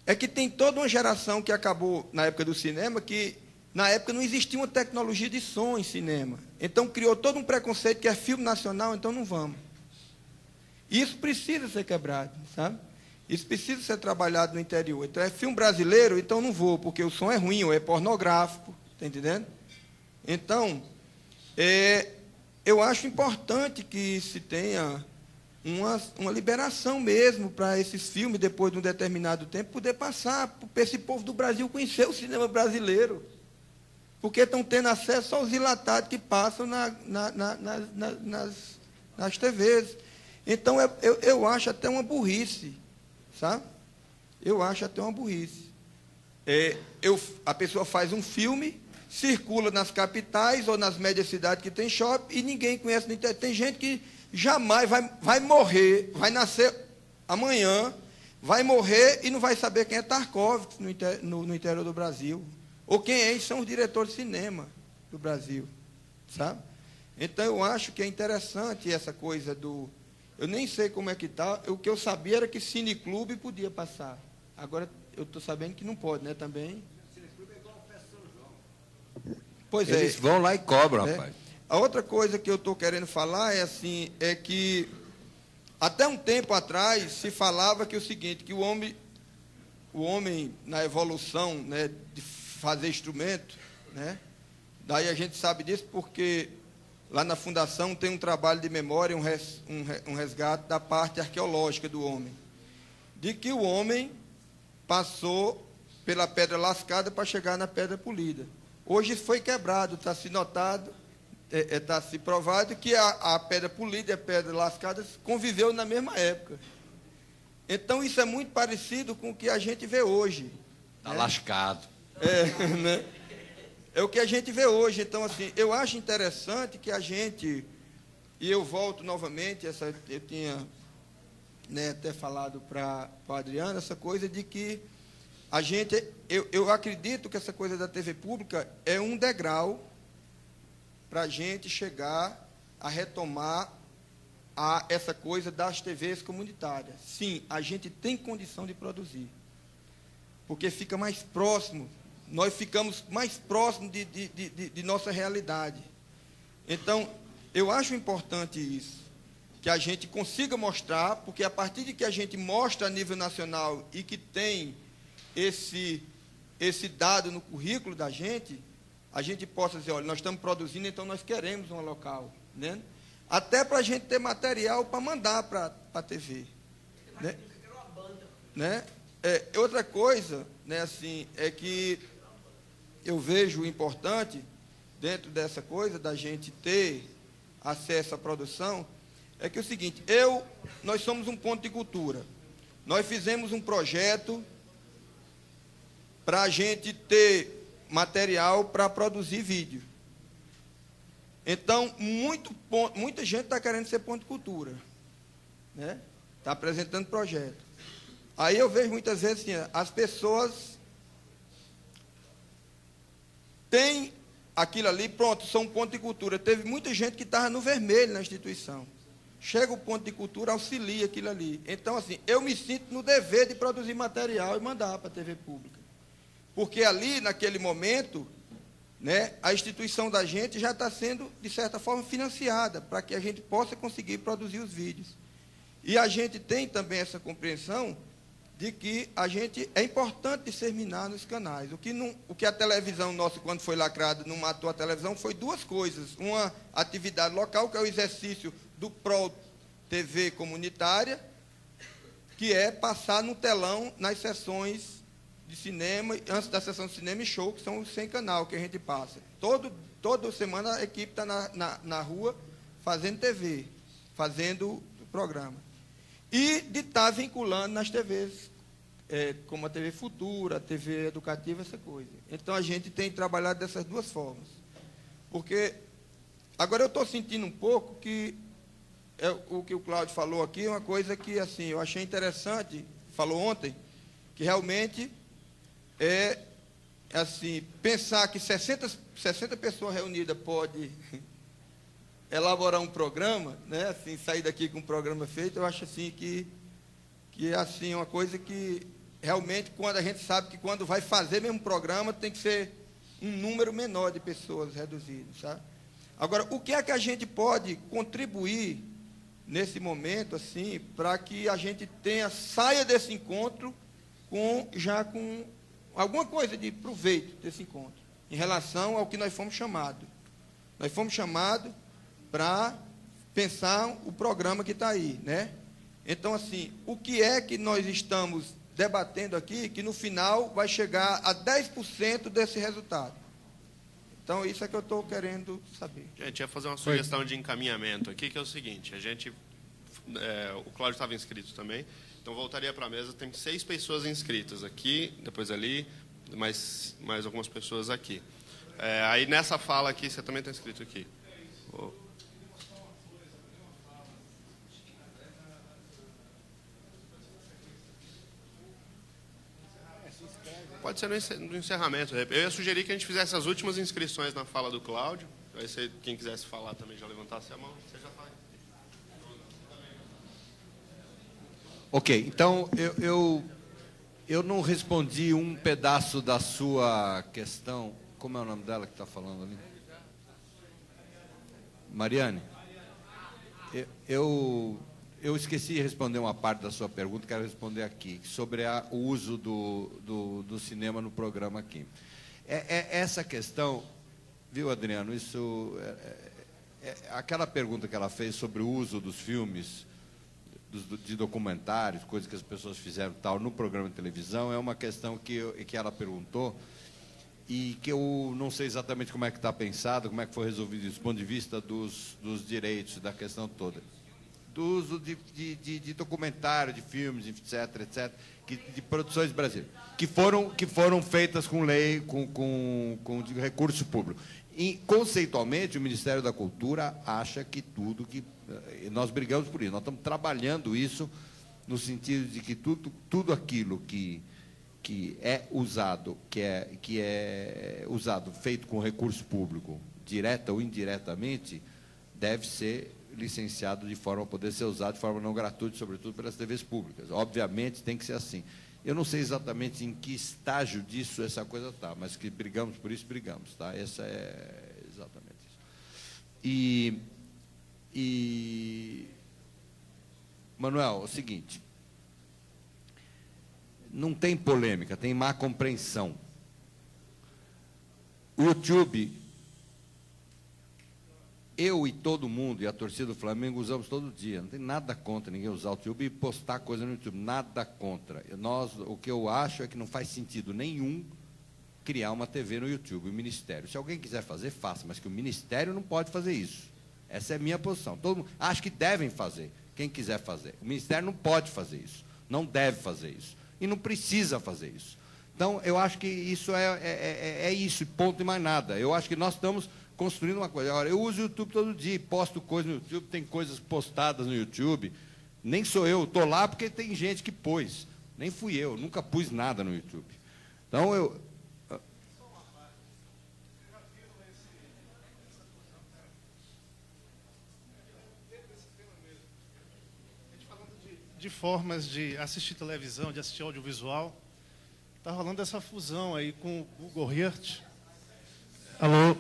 é que tem toda uma geração que acabou na época do cinema, que na época não existia uma tecnologia de som em cinema. Então criou todo um preconceito que é filme nacional, então não vamos. Isso precisa ser quebrado, sabe? Isso precisa ser trabalhado no interior. Então é filme brasileiro, então não vou, porque o som é ruim, ou é pornográfico, está entendendo? Então, eu acho importante que se tenha uma liberação mesmo para esses filmes, depois de um determinado tempo, poder passar, para esse povo do Brasil conhecer o cinema brasileiro. Porque estão tendo acesso aos enlatados que passam nas TVs. Então, eu acho até uma burrice, sabe? Eu acho até uma burrice. A pessoa faz um filme, circula nas capitais ou nas médias cidades que tem shopping e ninguém conhece no interior. Tem gente que jamais vai morrer, vai nascer amanhã, vai morrer e não vai saber quem é Tarkovsky no interior do Brasil. Ou quem são os diretores de cinema do Brasil, sabe? Então, eu acho que é interessante essa coisa do... Eu nem sei como é que está. O que eu sabia era que cineclube podia passar. Agora, eu estou sabendo que não pode, né, também. Cineclube é igual ao Festa São João. Pois é. Eles vão lá e cobram, rapaz. A outra coisa que eu estou querendo falar é que até um tempo atrás se falava que o seguinte, que o homem na evolução, né, de fazer instrumento, né, daí a gente sabe disso porque lá na Fundação tem um trabalho de memória, um resgate da parte arqueológica do homem. De que o homem passou pela pedra lascada para chegar na pedra polida. Hoje isso foi quebrado, está se notado, está se provado que a pedra polida e a pedra lascada conviveu na mesma época. Então isso é muito parecido com o que a gente vê hoje. Está lascado. Né? É o que a gente vê hoje. Então, assim, eu acho interessante que a gente, e eu volto novamente, eu tinha, né, até falado para a Adriana, essa coisa de que a gente, eu acredito que essa coisa da TV pública é um degrau para a gente chegar a retomar essa coisa das TVs comunitárias. Sim, a gente tem condição de produzir, porque fica mais próximo, nós ficamos mais próximos de nossa realidade. Então, eu acho importante isso, que a gente consiga mostrar, porque a partir de que a gente mostra a nível nacional e que tem esse dado no currículo da gente, a gente possa dizer, olha, nós estamos produzindo, então nós queremos um local, né? Até para a gente ter material para mandar para a TV. Né? Outra coisa, né, assim, é que eu vejo importante, dentro dessa coisa, da gente ter acesso à produção, é que é o seguinte, nós somos um ponto de cultura. Nós fizemos um projeto para a gente ter material para produzir vídeo. Então, muita gente está querendo ser ponto de cultura, né? Está apresentando projeto. Aí eu vejo muitas vezes assim, as pessoas têm aquilo ali, pronto, são um ponto de cultura. Teve muita gente que estava no vermelho na instituição. Chega o ponto de cultura, auxilia aquilo ali. Então, assim, eu me sinto no dever de produzir material e mandar para a TV pública. Porque ali, naquele momento, né, a instituição da gente já está sendo, de certa forma, financiada para que a gente possa conseguir produzir os vídeos. E a gente tem também essa compreensão de que é importante disseminar nos canais. O que a televisão nossa, quando foi lacrada, não matou a televisão, foi duas coisas. Uma atividade local, que é o exercício do PRO TV comunitária, que é passar no telão nas sessões de cinema, antes da sessão de cinema e show, que são os 100 canal que a gente passa. Toda semana a equipe está na rua fazendo TV, fazendo programa. E de estar vinculando nas TVs, como a TV Futura, a TV Educativa, essa coisa. Então a gente tem trabalhado dessas duas formas. Porque agora eu estou sentindo um pouco que o que o Cláudio falou aqui é uma coisa que assim, eu achei interessante, falou ontem, que realmente assim, pensar que 60 pessoas reunidas pode elaborar um programa, né, assim, sair daqui com um programa feito, eu acho assim que é assim, uma coisa que realmente, quando a gente sabe que quando vai fazer mesmo programa, tem que ser um número menor de pessoas reduzido, sabe? Agora, o que é que a gente pode contribuir nesse momento, assim, para que a gente saia desse encontro já com alguma coisa de proveito desse encontro, em relação ao que nós fomos chamados. Nós fomos chamados para pensar o programa que está aí, né? Então, assim, o que é que nós estamos debatendo aqui, que no final vai chegar a 10% desse resultado? Então, isso é que eu estou querendo saber. Gente, ia fazer uma sugestão de encaminhamento aqui, que é o seguinte, o Cláudio estava inscrito também, então voltaria para a mesa, tem 6 pessoas inscritas aqui, depois ali, mais algumas pessoas aqui. Aí nessa fala aqui, você também está inscrito aqui. Pode ser no encerramento. Eu ia sugerir que a gente fizesse as últimas inscrições na fala do Cláudio. Aí, quem quisesse falar também já levantasse a mão. Você já faz. Ok, então eu não respondi um pedaço da sua questão. Como é o nome dela que está falando ali? Mariane? Eu esqueci de responder uma parte da sua pergunta, quero responder aqui, sobre o uso do cinema no programa aqui. Essa questão, viu, Adriano, isso aquela pergunta que ela fez sobre o uso dos filmes, de documentários, coisas que as pessoas fizeram tal no programa de televisão, é uma questão que ela perguntou e que eu não sei exatamente como é que está pensado, como é que foi resolvido isso, do ponto de vista dos direitos, da questão toda. Do uso de documentário, de filmes, etc., de produções brasileiras, que foram feitas com lei, com recurso público. E, conceitualmente, o Ministério da Cultura acha que tudo que... Nós brigamos por isso, nós estamos trabalhando isso no sentido de que tudo aquilo que é usado, feito com recurso público, direta ou indiretamente, deve ser licenciado de forma a poder ser usado de forma não gratuita, sobretudo pelas TVs públicas. Obviamente, tem que ser assim. Eu não sei exatamente em que estágio disso essa coisa está, mas que brigamos por isso, brigamos, tá? Essa é exatamente isso. Manuel, é o seguinte, não tem polêmica, tem má compreensão. O YouTube, eu e todo mundo, e a torcida do Flamengo, usamos todo dia. Não tem nada contra ninguém usar o YouTube e postar coisa no YouTube. Nada contra. O que eu acho é que não faz sentido nenhum criar uma TV no YouTube, o Ministério. Se alguém quiser fazer, faça, mas que o Ministério não pode fazer isso. Essa é a minha posição. Todo mundo acha que devem fazer, quem quiser fazer. O Ministério não pode fazer isso, não deve fazer isso. E não precisa fazer isso. Então, eu acho que isso é isso, ponto e mais nada. Eu acho que nós estamos construindo uma coisa. Agora, eu uso o YouTube todo dia, posto coisas no YouTube, tem coisas postadas no YouTube. Nem sou eu, estou lá porque tem gente que pôs. Nem fui eu, nunca pus nada no YouTube. Então, eu... De formas de assistir televisão, de assistir audiovisual, está rolando essa fusão aí com o Google Earth. Alô?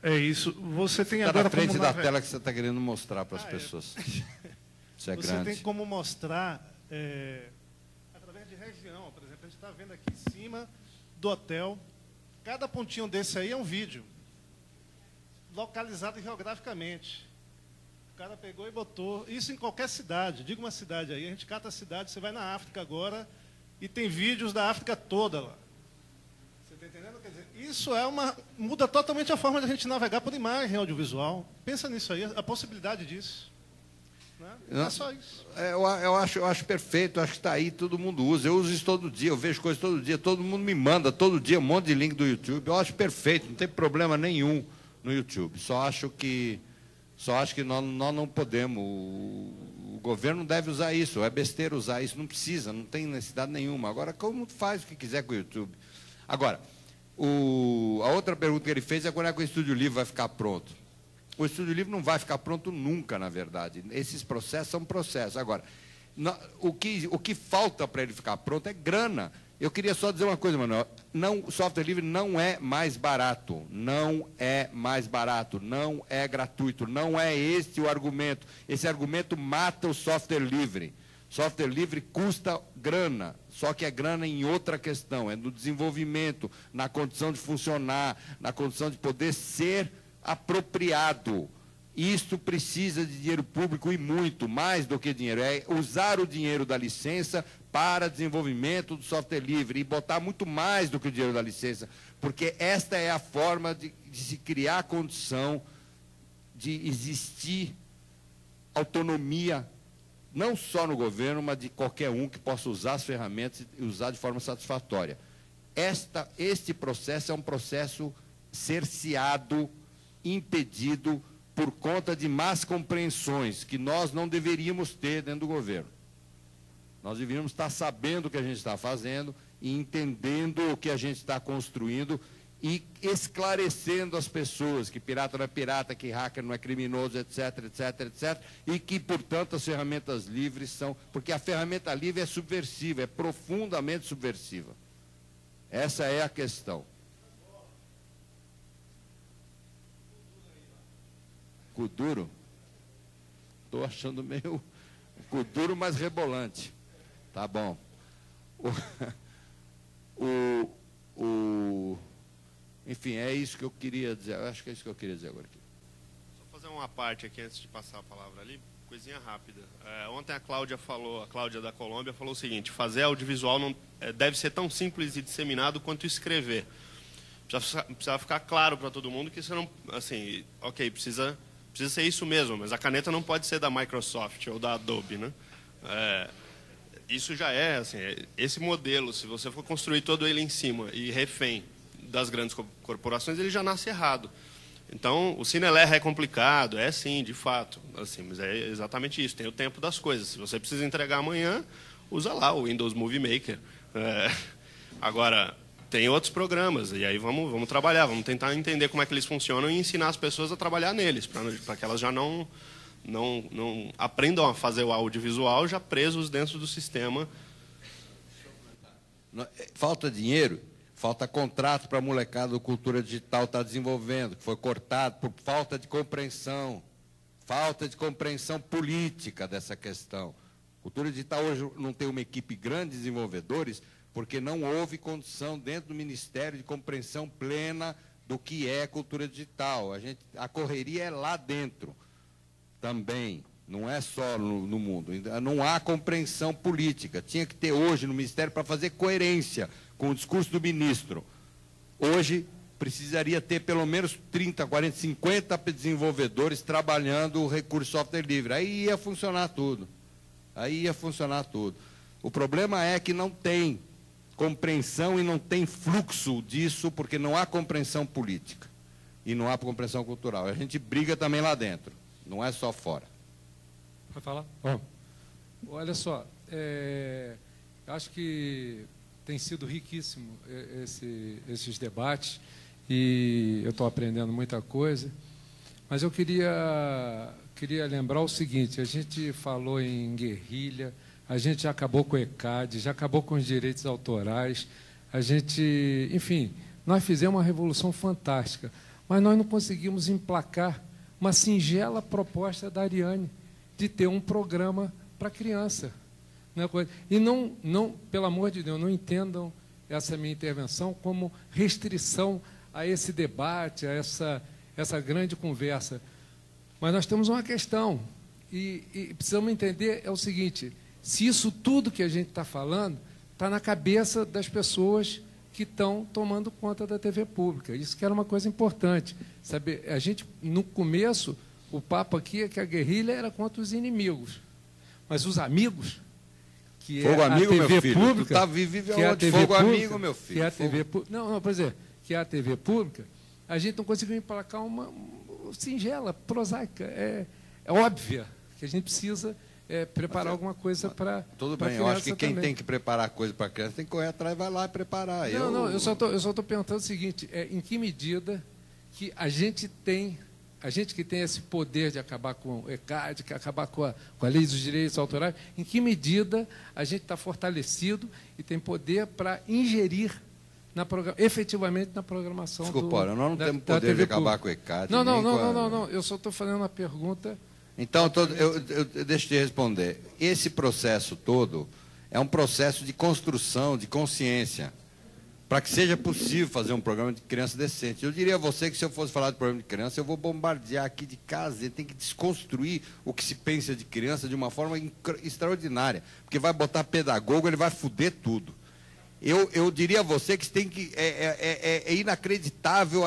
É isso. Você tem Está agora na frente como da tela que você está querendo mostrar para as pessoas. Isso é você grande. tem como mostrar, através de região, por exemplo, a gente está vendo aqui em cima do hotel, cada pontinho desse aí é um vídeo, localizado geograficamente. O cara pegou e botou, isso em qualquer cidade, diga uma cidade aí, a gente cata a cidade, você vai na África agora e tem vídeos da África toda lá. Você está entendendo? Quer dizer, isso muda totalmente a forma de a gente navegar por imagem audiovisual. Pensa nisso aí, a possibilidade disso. Não é só isso. Eu acho perfeito, acho que está aí, todo mundo usa. Eu uso isso todo dia, eu vejo coisas todo dia, todo mundo me manda todo dia um monte de link do YouTube. Eu acho perfeito, não tem problema nenhum no YouTube. Só acho que nós não podemos, o governo não deve usar isso, é besteira usar isso, não precisa, não tem necessidade nenhuma. Agora, como faz o que quiser com o YouTube? Agora, a outra pergunta que ele fez é quando é que o Estúdio Livre vai ficar pronto. O Estúdio Livre não vai ficar pronto nunca, na verdade. Esses processos são processos. Agora, o que falta para ele ficar pronto é grana. Eu queria só dizer uma coisa, Manuel. O software livre não é mais barato. Não é mais barato. Não é gratuito. Não é esse o argumento. Esse argumento mata o software livre. Software livre custa grana. Só que é grana em outra questão. É no desenvolvimento, na condição de funcionar, na condição de poder ser apropriado. Isto precisa de dinheiro público e muito, mais do que dinheiro. É usar o dinheiro da licença para desenvolvimento do software livre e botar muito mais do que o dinheiro da licença, porque esta é a forma de se criar a condição de existir autonomia, não só no governo, mas de qualquer um que possa usar as ferramentas e usar de forma satisfatória. Este processo é um processo cerceado, impedido, por conta de más compreensões que nós não deveríamos ter dentro do governo. Nós deveríamos estar sabendo o que a gente está fazendo e entendendo o que a gente está construindo e esclarecendo as pessoas que pirata não é pirata, que hacker não é criminoso, etc., etc., etc., e que, portanto, as ferramentas livres são... Porque a ferramenta livre é subversiva, é profundamente subversiva. Essa é a questão. Kuduro? Estou achando meio Kuduro, mas rebolante. Tá bom. Enfim, é isso que eu queria dizer. Eu acho que é isso que eu queria dizer agora aqui. Só fazer uma parte aqui antes de passar a palavra ali, coisinha rápida. Ontem a Cláudia da Colômbia falou o seguinte: fazer audiovisual não deve ser tão simples e disseminado quanto escrever. Precisa ficar claro para todo mundo que isso não, assim, ok, precisa ser isso mesmo, mas a caneta não pode ser da Microsoft ou da Adobe, né? Isso já é, assim, esse modelo, se você for construir todo ele em cima e refém das grandes corporações, ele já nasce errado. Então, o CineLR é complicado, é sim, de fato, assim, mas é exatamente isso, tem o tempo das coisas. Se você precisa entregar amanhã, usa lá o Windows Movie Maker. Agora, tem outros programas, e aí vamos trabalhar, vamos tentar entender como é que eles funcionam e ensinar as pessoas a trabalhar neles, para que elas já não aprendam a fazer o audiovisual já presos dentro do sistema. Falta dinheiro, falta contrato para a molecada do Cultura Digital estar desenvolvendo, que foi cortado por falta de compreensão política dessa questão. Cultura Digital hoje não tem uma equipe grande de desenvolvedores, porque não houve condição dentro do Ministério de compreensão plena do que é cultura digital. A correria é lá dentro também, não é só no mundo. Não há compreensão política. Tinha que ter hoje no Ministério para fazer coerência com o discurso do ministro. Hoje precisaria ter pelo menos 30, 40, 50 desenvolvedores trabalhando o recurso software livre. Aí ia funcionar tudo. O problema é que não tem compreensão e não tem fluxo disso, porque não há compreensão política e não há compreensão cultural. A gente briga também lá dentro, não é só fora. Vai falar? Bom, olha só, acho que tem sido riquíssimo esses debates e eu estou aprendendo muita coisa, mas eu queria lembrar o seguinte: a gente falou em guerrilha, a gente já acabou com o ECAD, já acabou com os direitos autorais, enfim, nós fizemos uma revolução fantástica, mas nós não conseguimos emplacar uma singela proposta da Ariane de ter um programa para criança. E não, pelo amor de Deus, não entendam essa minha intervenção como restrição a esse debate, a essa grande conversa. Mas nós temos uma questão, e precisamos entender o seguinte: se isso tudo que a gente está falando está na cabeça das pessoas que estão tomando conta da TV pública. Isso que era uma coisa importante. Sabe? A gente, no começo, o papo aqui é que a guerrilha era contra os inimigos. Mas os amigos, que fogo é amigo, a TV meu filho. pública... Tu tá vive que é a TV fogo pública, amigo, meu filho. Que é a TV não, por exemplo, que é a TV pública, a gente não conseguiu emplacar uma singela, prosaica, óbvia, que a gente precisa preparar alguma coisa para tudo bem, eu acho que quem tem que preparar coisa para a criança tem que correr atrás e vai lá e preparar. Eu só estou perguntando o seguinte: em que medida que a gente que tem esse poder de acabar com o ECAD, de acabar com a lei dos direitos autorais, em que medida a gente está fortalecido e tem poder para ingerir efetivamente na programação Desculpa, nós não temos poder de acabar com o ECAD. Não, eu só estou fazendo uma pergunta. Então, deixa eu te responder. Esse processo todo é um processo de construção, de consciência, para que seja possível fazer um programa de criança decente. Eu diria a você que, se eu fosse falar de programa de criança, eu vou bombardear aqui de casa. Ele tem que desconstruir o que se pensa de criança de uma forma extraordinária, porque vai botar pedagogo, ele vai foder tudo. Eu diria a você que tem que é inacreditável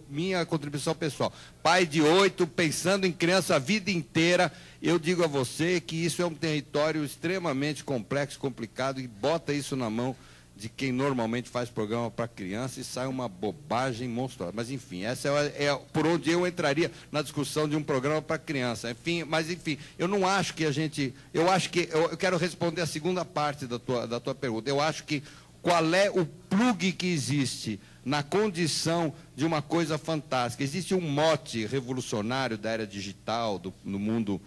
minha contribuição pessoal. Pai de 8, pensando em criança a vida inteira, eu digo a você que isso é um território extremamente complexo, complicado, e bota isso na mão de quem normalmente faz programa para criança e sai uma bobagem monstruosa. Mas, enfim, essa é por onde eu entraria na discussão de um programa para criança. Mas, enfim, eu não acho que a gente... Eu quero responder a segunda parte da tua pergunta. Eu acho que qual é o plug que existe na condição de uma coisa fantástica? Existe um mote revolucionário da era digital, no mundo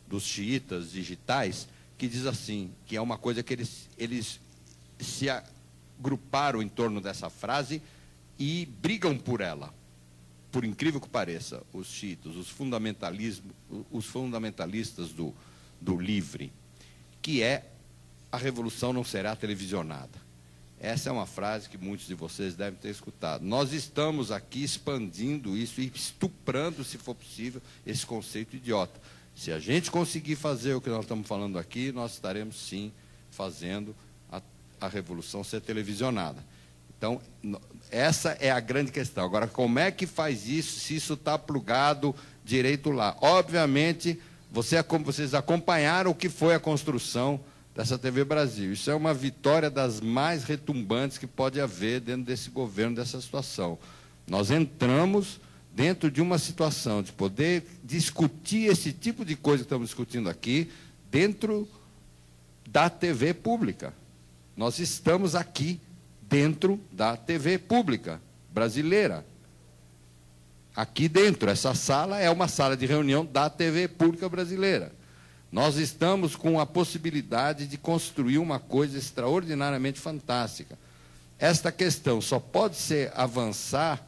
dos xiitas digitais, que diz assim, que é uma coisa que eles se agruparam em torno dessa frase e brigam por ela, por incrível que pareça, os xiitas, os fundamentalistas do livre, que é: a revolução não será televisionada. Essa é uma frase que muitos de vocês devem ter escutado. Nós estamos aqui expandindo isso e estuprando, se for possível, esse conceito idiota. Se a gente conseguir fazer o que nós estamos falando aqui, nós estaremos, sim, fazendo a revolução ser televisionada. Então, essa é a grande questão. Agora, como é que faz isso, se isso está plugado direito lá? Obviamente, vocês acompanharam o que foi a construção dessa TV Brasil. Isso é uma vitória das mais retumbantes que pode haver dentro desse governo, dessa situação. Nós entramos dentro de uma situação de poder discutir esse tipo de coisa que estamos discutindo aqui dentro da TV pública. Nós estamos aqui dentro da TV pública brasileira. Aqui dentro, essa sala é uma sala de reunião da TV pública brasileira. Nós estamos com a possibilidade de construir uma coisa extraordinariamente fantástica. Esta questão só pode ser avançar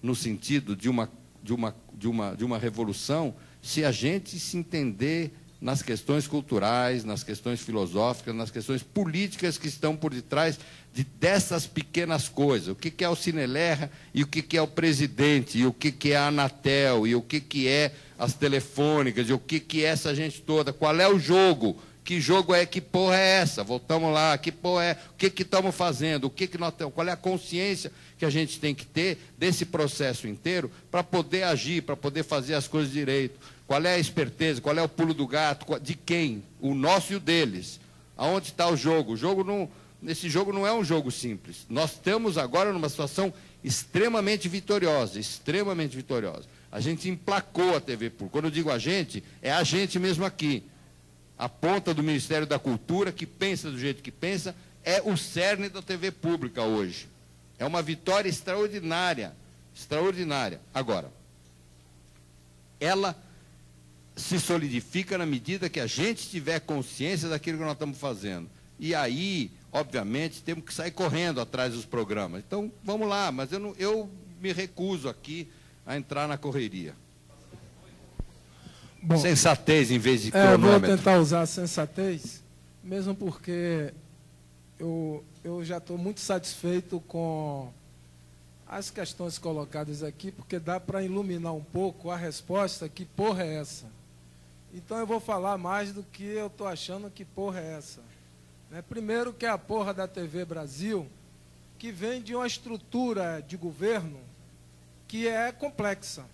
no sentido de uma revolução se a gente se entender nas questões culturais, nas questões filosóficas, nas questões políticas que estão por detrás dessas pequenas coisas. O que é o Cinelerra e o que é o presidente, e o que é a Anatel, e o que é as telefônicas, e o que é essa gente toda. Qual é o jogo? Que jogo é? Que porra é essa? Voltamos lá, que porra é? O que estamos fazendo? Nós temos? Qual é a consciência que a gente tem que ter desse processo inteiro para poder agir, para poder fazer as coisas direito? Qual é a esperteza? Qual é o pulo do gato? De quem? O nosso e o deles. Aonde está o jogo? Esse jogo não é um jogo simples. Nós estamos agora numa situação extremamente vitoriosa, extremamente vitoriosa. A gente emplacou a TV pública. Quando eu digo a gente, é a gente mesmo aqui. A ponta do Ministério da Cultura, que pensa do jeito que pensa, é o cerne da TV pública hoje. É uma vitória extraordinária, extraordinária. Agora, ela se solidifica na medida que a gente tiver consciência daquilo que nós estamos fazendo. E aí, obviamente, temos que sair correndo atrás dos programas. Então, vamos lá, mas eu me recuso aqui a entrar na correria. Bom, sensatez em vez de cronômetro. Vou tentar usar sensatez, mesmo porque eu já estou muito satisfeito com as questões colocadas aqui, porque dá para iluminar um pouco a resposta, que porra é essa? Então eu vou falar mais do que eu estou achando que porra é essa. Primeiro que é a porra da TV Brasil, que vem de uma estrutura de governo que é complexa,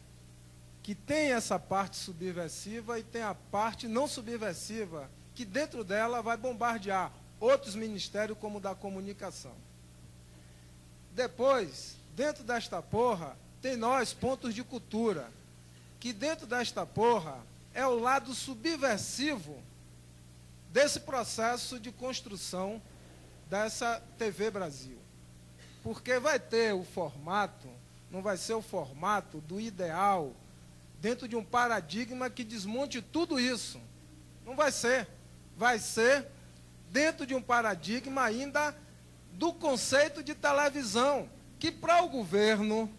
que tem essa parte subversiva e tem a parte não subversiva, que dentro dela vai bombardear outros ministérios, como o da comunicação. Depois, dentro desta porra, tem nós, pontos de cultura, que dentro desta porra é o lado subversivo desse processo de construção dessa TV Brasil. Porque vai ter o formato, não vai ser o formato do ideal, dentro de um paradigma que desmonte tudo isso. Não vai ser. Vai ser dentro de um paradigma ainda do conceito de televisão, que para o governo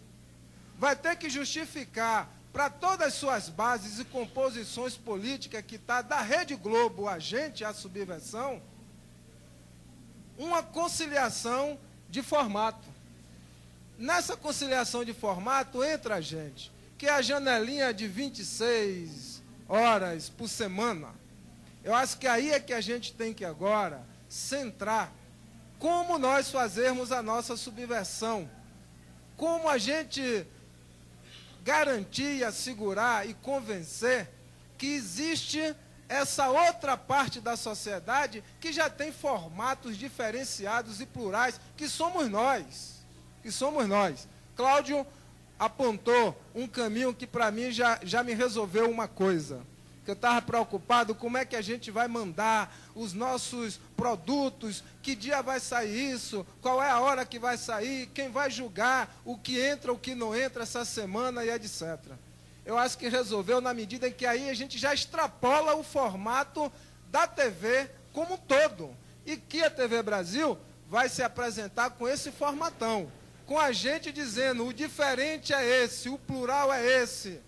vai ter que justificar para todas as suas bases e composições políticas que está da Rede Globo, a gente, a subversão, uma conciliação de formato. Nessa conciliação de formato entra a gente, que é a janelinha de 26 horas por semana. Eu acho que aí é que a gente tem que agora centrar como nós fazermos a nossa subversão, como a gente garantir, assegurar e convencer que existe essa outra parte da sociedade que já tem formatos diferenciados e plurais, que somos nós. Cláudio apontou um caminho que para mim já me resolveu uma coisa. Que eu estava preocupado como é que a gente vai mandar os nossos produtos, que dia vai sair isso, qual é a hora que vai sair, quem vai julgar o que entra, o que não entra essa semana e etc. Eu acho que resolveu na medida em que aí a gente já extrapola o formato da TV como um todo. E que a TV Brasil vai se apresentar com esse formatão, com a gente dizendo o diferente é esse, o plural é esse,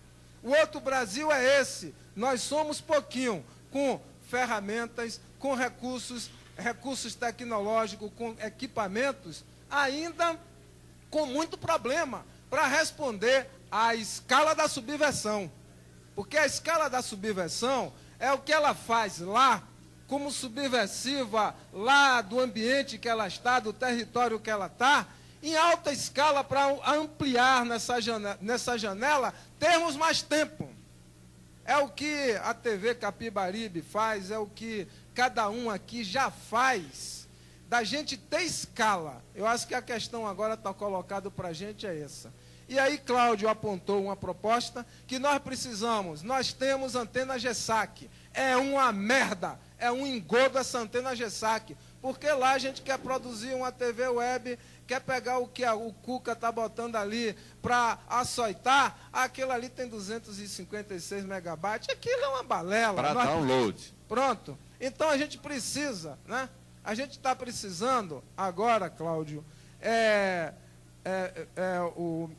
o outro Brasil é esse. Nós somos pouquinho, com ferramentas, com recursos, recursos tecnológicos, com equipamentos, ainda com muito problema para responder à escala da subversão. Porque a escala da subversão é o que ela faz lá, como subversiva lá do ambiente que ela está, do território que ela está, em alta escala para ampliar nessa janela, termos mais tempo. É o que a TV Capibaribe faz, é o que cada um aqui já faz, da gente ter escala. Eu acho que a questão agora está colocada para a gente é essa. E aí Cláudio apontou uma proposta que nós precisamos. Nós temos antena GESAC. É uma merda, é um engodo essa antena GESAC. Porque lá a gente quer produzir uma TV web, quer pegar o que o Cuca está botando ali para açoitar, aquilo ali tem 256 megabytes, aquilo é uma balela. Para download. Pronto. Então a gente precisa, né? A gente está precisando agora, Cláudio,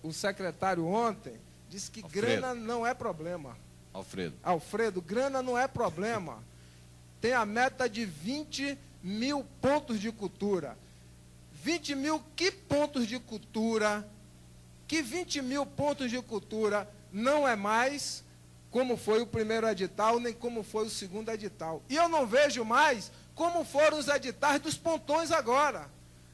o secretário ontem disse que Alfredo. grana não é problema. Alfredo, grana não é problema. Tem a meta de 20 mil pontos de cultura. 20 mil, que pontos de cultura? Que 20 mil pontos de cultura não é mais como foi o primeiro edital, nem como foi o segundo edital. E eu não vejo mais como foram os editais dos pontões agora.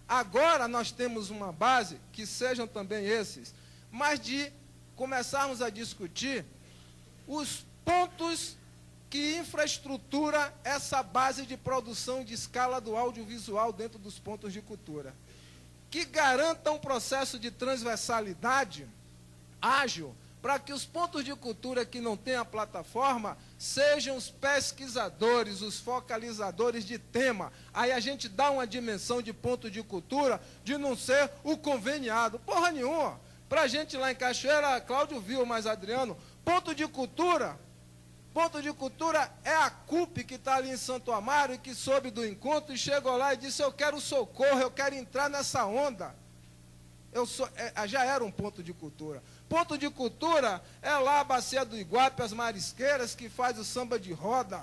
Agora nós temos uma base, que sejam também esses, mas de começarmos a discutir os pontos que infraestrutura essa base de produção de escala do audiovisual dentro dos pontos de cultura. Que garanta um processo de transversalidade ágil, para que os pontos de cultura que não têm a plataforma sejam os pesquisadores, os focalizadores de tema. Aí a gente dá uma dimensão de ponto de cultura de não ser o conveniado. Porra nenhuma. Para a gente lá em Cachoeira, Cláudio viu, mas Adriano, ponto de cultura é a CUP que está ali em Santo Amaro e que soube do encontro e chegou lá e disse, eu quero socorro, eu quero entrar nessa onda. Já era um ponto de cultura. Ponto de cultura é lá a Bacia do Iguape, as Marisqueiras, que faz o samba de roda,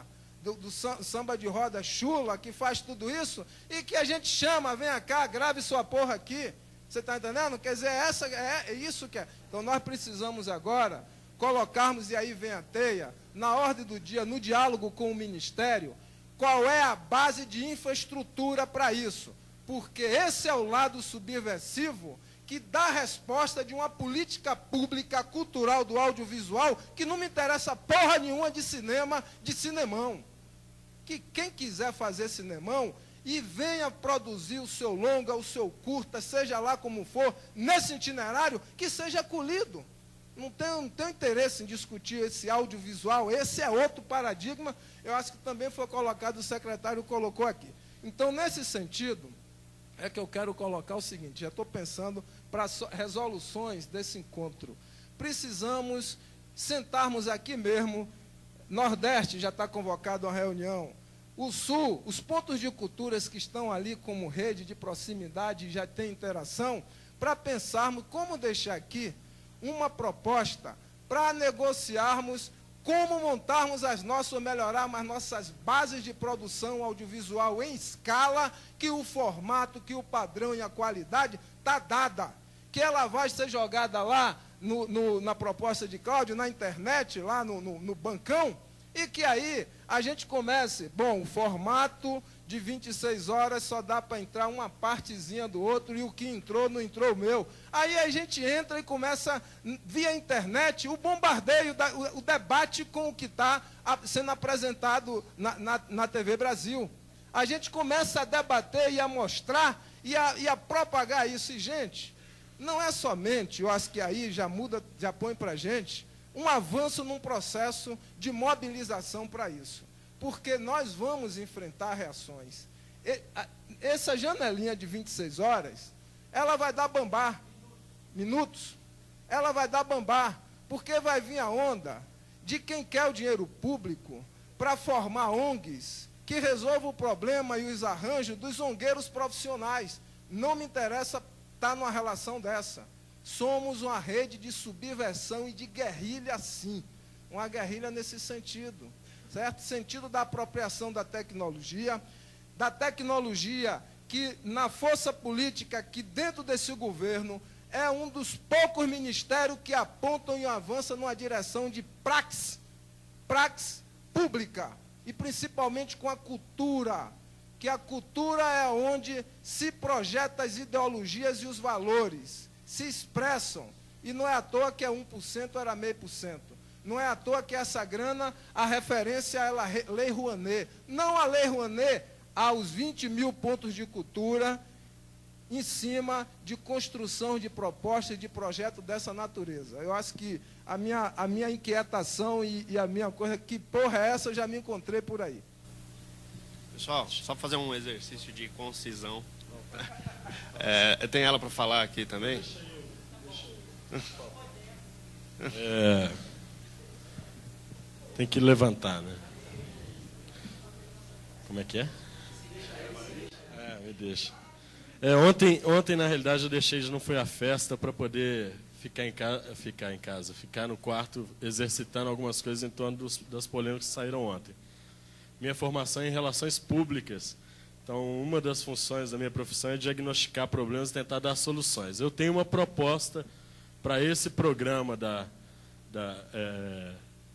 samba de roda chula, que faz tudo isso, e que a gente chama, vem cá, grave sua porra aqui. Você está entendendo? Quer dizer, é isso que é. Então nós precisamos agora colocarmos, e aí vem a teia, na ordem do dia, no diálogo com o Ministério, qual é a base de infraestrutura para isso. Porque esse é o lado subversivo que dá resposta de uma política pública cultural do audiovisual que não me interessa porra nenhuma de cinema, de cinemão. Que quem quiser fazer cinemão e venha produzir o seu longa, o seu curta, seja lá como for, nesse itinerário, que seja acolhido. Não tenho interesse em discutir esse audiovisual, esse é outro paradigma, eu acho que também foi colocado, o secretário colocou aqui. Então, nesse sentido, é que eu quero colocar o seguinte, já estou pensando para resoluções desse encontro. Precisamos sentarmos aqui mesmo, Nordeste já está convocado a uma reunião, o Sul, os pontos de culturas que estão ali como rede de proximidade, já tem interação, para pensarmos como deixar aqui uma proposta para negociarmos como montarmos melhorarmos as nossas bases de produção audiovisual em escala, que o formato, que o padrão e a qualidade está dada. Que ela vai ser jogada lá na proposta de Cláudio, na internet, lá no bancão, e que aí a gente comece, bom, o formato de 26 horas só dá para entrar uma partezinha do outro, e o que entrou, não entrou o meu. Aí a gente entra e começa, via internet, o bombardeio, o debate com o que está sendo apresentado na TV Brasil. A gente começa a debater e a mostrar e a propagar isso. E, gente, não é somente, eu acho que aí já muda, já põe para a gente, um avanço num processo de mobilização para isso. Porque nós vamos enfrentar reações. Essa janelinha de 26 horas, ela vai dar bambar, minutos, ela vai dar bambar, porque vai vir a onda de quem quer o dinheiro público para formar ONGs que resolvam o problema e os arranjos dos zongueiros profissionais. Não me interessa estar numa relação dessa. Somos uma rede de subversão e de guerrilha, sim. Uma guerrilha nesse sentido. Certo? Sentido da apropriação da tecnologia, da tecnologia, que na força política, que dentro desse governo, é um dos poucos ministérios que apontam e avançam numa direção de praxis pública, e principalmente com a cultura, que a cultura é onde se projetam as ideologias e os valores, se expressam, e não é à toa que é 1%, era 0,5%. Não é à toa que essa grana, a referência é a Lei Rouanet. Não a Lei Rouanet, aos 20 mil pontos de cultura, em cima de construção de propostas, de projetos dessa natureza. Eu acho que a minha inquietação e a minha coisa, que porra é essa, eu já me encontrei por aí. Pessoal, só fazer um exercício de concisão. Tem ela para falar aqui também? Tem que levantar, né? Como é que é? Me deixa. Ontem, na realidade, eu deixei de não foi a festa para poder ficar no quarto exercitando algumas coisas em torno das polêmicas que saíram ontem. Minha formação é em relações públicas. Então, uma das funções da minha profissão é diagnosticar problemas e tentar dar soluções. Eu tenho uma proposta para esse programa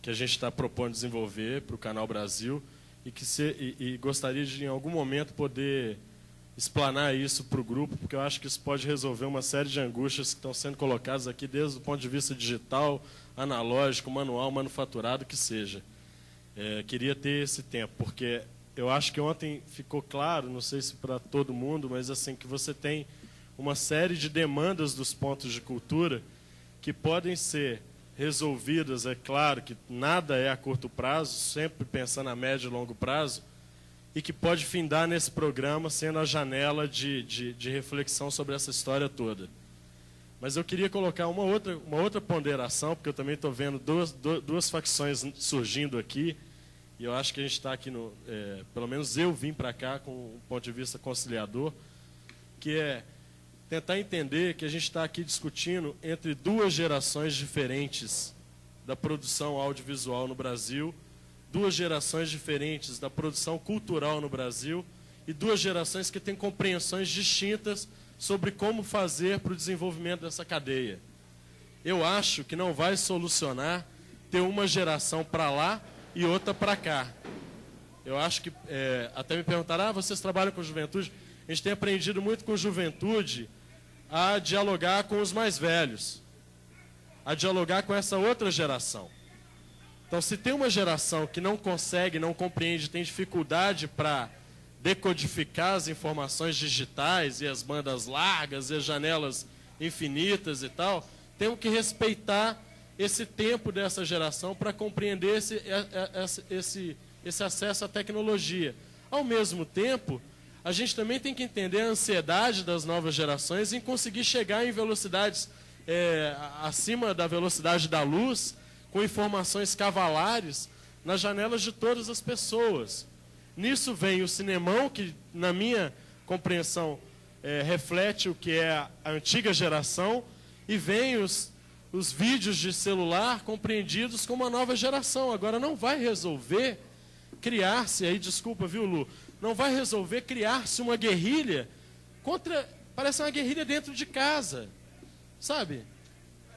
que a gente está propondo desenvolver para o Canal Brasil e gostaria de, em algum momento, poder explanar isso para o grupo, porque eu acho que isso pode resolver uma série de angústias que estão sendo colocadas aqui, desde o ponto de vista digital, analógico, manual, manufaturado, que seja. Queria ter esse tempo, porque eu acho que ontem ficou claro, não sei se para todo mundo, mas assim, que você tem uma série de demandas dos pontos de cultura que podem ser resolvidas. É claro que nada é a curto prazo, sempre pensando a médio e longo prazo, e que pode findar nesse programa sendo a janela de reflexão sobre essa história toda. Mas eu queria colocar uma outra ponderação, porque eu também estou vendo duas facções surgindo aqui, e eu acho que a gente está aqui, pelo menos eu vim para cá com um ponto de vista conciliador, que é tentar entender que a gente está aqui discutindo entre duas gerações diferentes da produção audiovisual no Brasil, duas gerações diferentes da produção cultural no Brasil e duas gerações que têm compreensões distintas sobre como fazer para o desenvolvimento dessa cadeia. Eu acho que não vai solucionar ter uma geração para lá e outra para cá. Eu acho que, até me perguntaram, vocês trabalham com juventude? A gente tem aprendido muito com juventude a dialogar com os mais velhos, a dialogar com essa outra geração. Então, se tem uma geração que não consegue, não compreende, tem dificuldade para decodificar as informações digitais e as bandas largas e as janelas infinitas e tal, temos que respeitar esse tempo dessa geração para compreender esse acesso à tecnologia. Ao mesmo tempo, a gente também tem que entender a ansiedade das novas gerações em conseguir chegar em velocidades acima da velocidade da luz, com informações cavalares nas janelas de todas as pessoas. Nisso vem o cinemão, que, na minha compreensão, reflete o que é a antiga geração, e vem os vídeos de celular compreendidos como a nova geração. Agora, não vai resolver criar-se, aí desculpa, viu, Lu? Não vai resolver criar-se uma guerrilha parece uma guerrilha dentro de casa, sabe?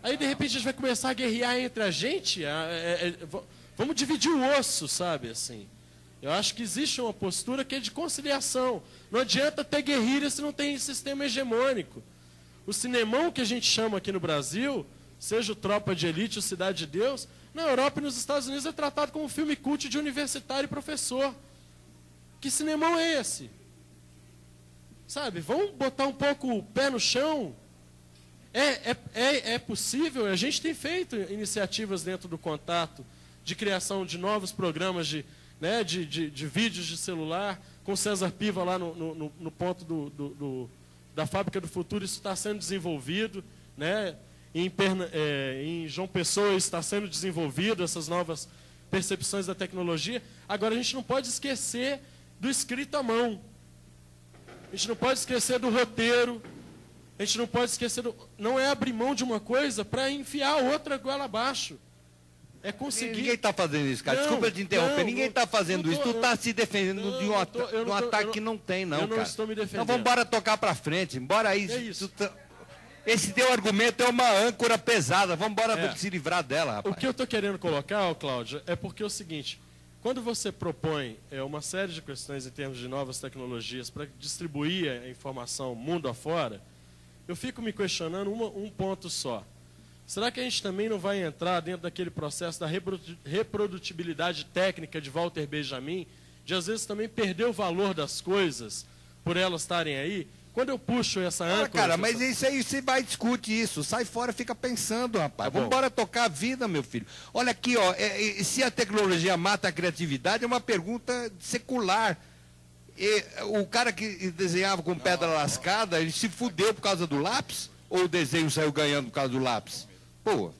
Aí, de repente, a gente vai começar a guerrear entre a gente, vamos dividir o osso, sabe, assim. Eu acho que existe uma postura que é de conciliação. Não adianta ter guerrilha se não tem sistema hegemônico. O cinemão que a gente chama aqui no Brasil, seja o Tropa de Elite ou Cidade de Deus, na Europa e nos Estados Unidos é tratado como um filme cult de universitário e professor. Que cinemão é esse? Sabe, vamos botar um pouco o pé no chão. É possível, a gente tem feito iniciativas dentro do Contato de criação de novos programas de vídeos de celular, com César Piva lá no ponto da Fábrica do Futuro. Isso está sendo desenvolvido, né? Em João Pessoa está sendo desenvolvido essas novas percepções da tecnologia. Agora, a gente não pode esquecer do escrito à mão. A gente não pode esquecer do roteiro. A gente não pode esquecer não é abrir mão de uma coisa para enfiar a outra goela abaixo. é conseguir... Ninguém está fazendo isso, cara. Não, Desculpa te interromper. não, Ninguém está fazendo isso. Tu está se defendendo de um ataque que não tem, não, cara. Eu não estou me defendendo. Então vamos embora tocar para frente. Embora aí. É isso. Esse teu argumento é uma âncora pesada. Vamos embora se livrar dela, rapaz. O que eu estou querendo colocar, Cláudio, é porque é o seguinte: quando você propõe uma série de questões em termos de novas tecnologias para distribuir a informação mundo afora, eu fico me questionando um ponto só. Será que a gente também não vai entrar dentro daquele processo da reprodutibilidade técnica de Walter Benjamin, de às vezes também perder o valor das coisas por elas estarem aí? Quando eu puxo essa âncora... Cara, mas isso aí você vai discutir isso. Sai fora, fica pensando, rapaz. Vamos embora tocar a vida, meu filho. Olha aqui, ó, se a tecnologia mata a criatividade, é uma pergunta secular. O cara que desenhava com pedra lascada, ele se fudeu por causa do lápis? Ou o desenho saiu ganhando por causa do lápis? Pô,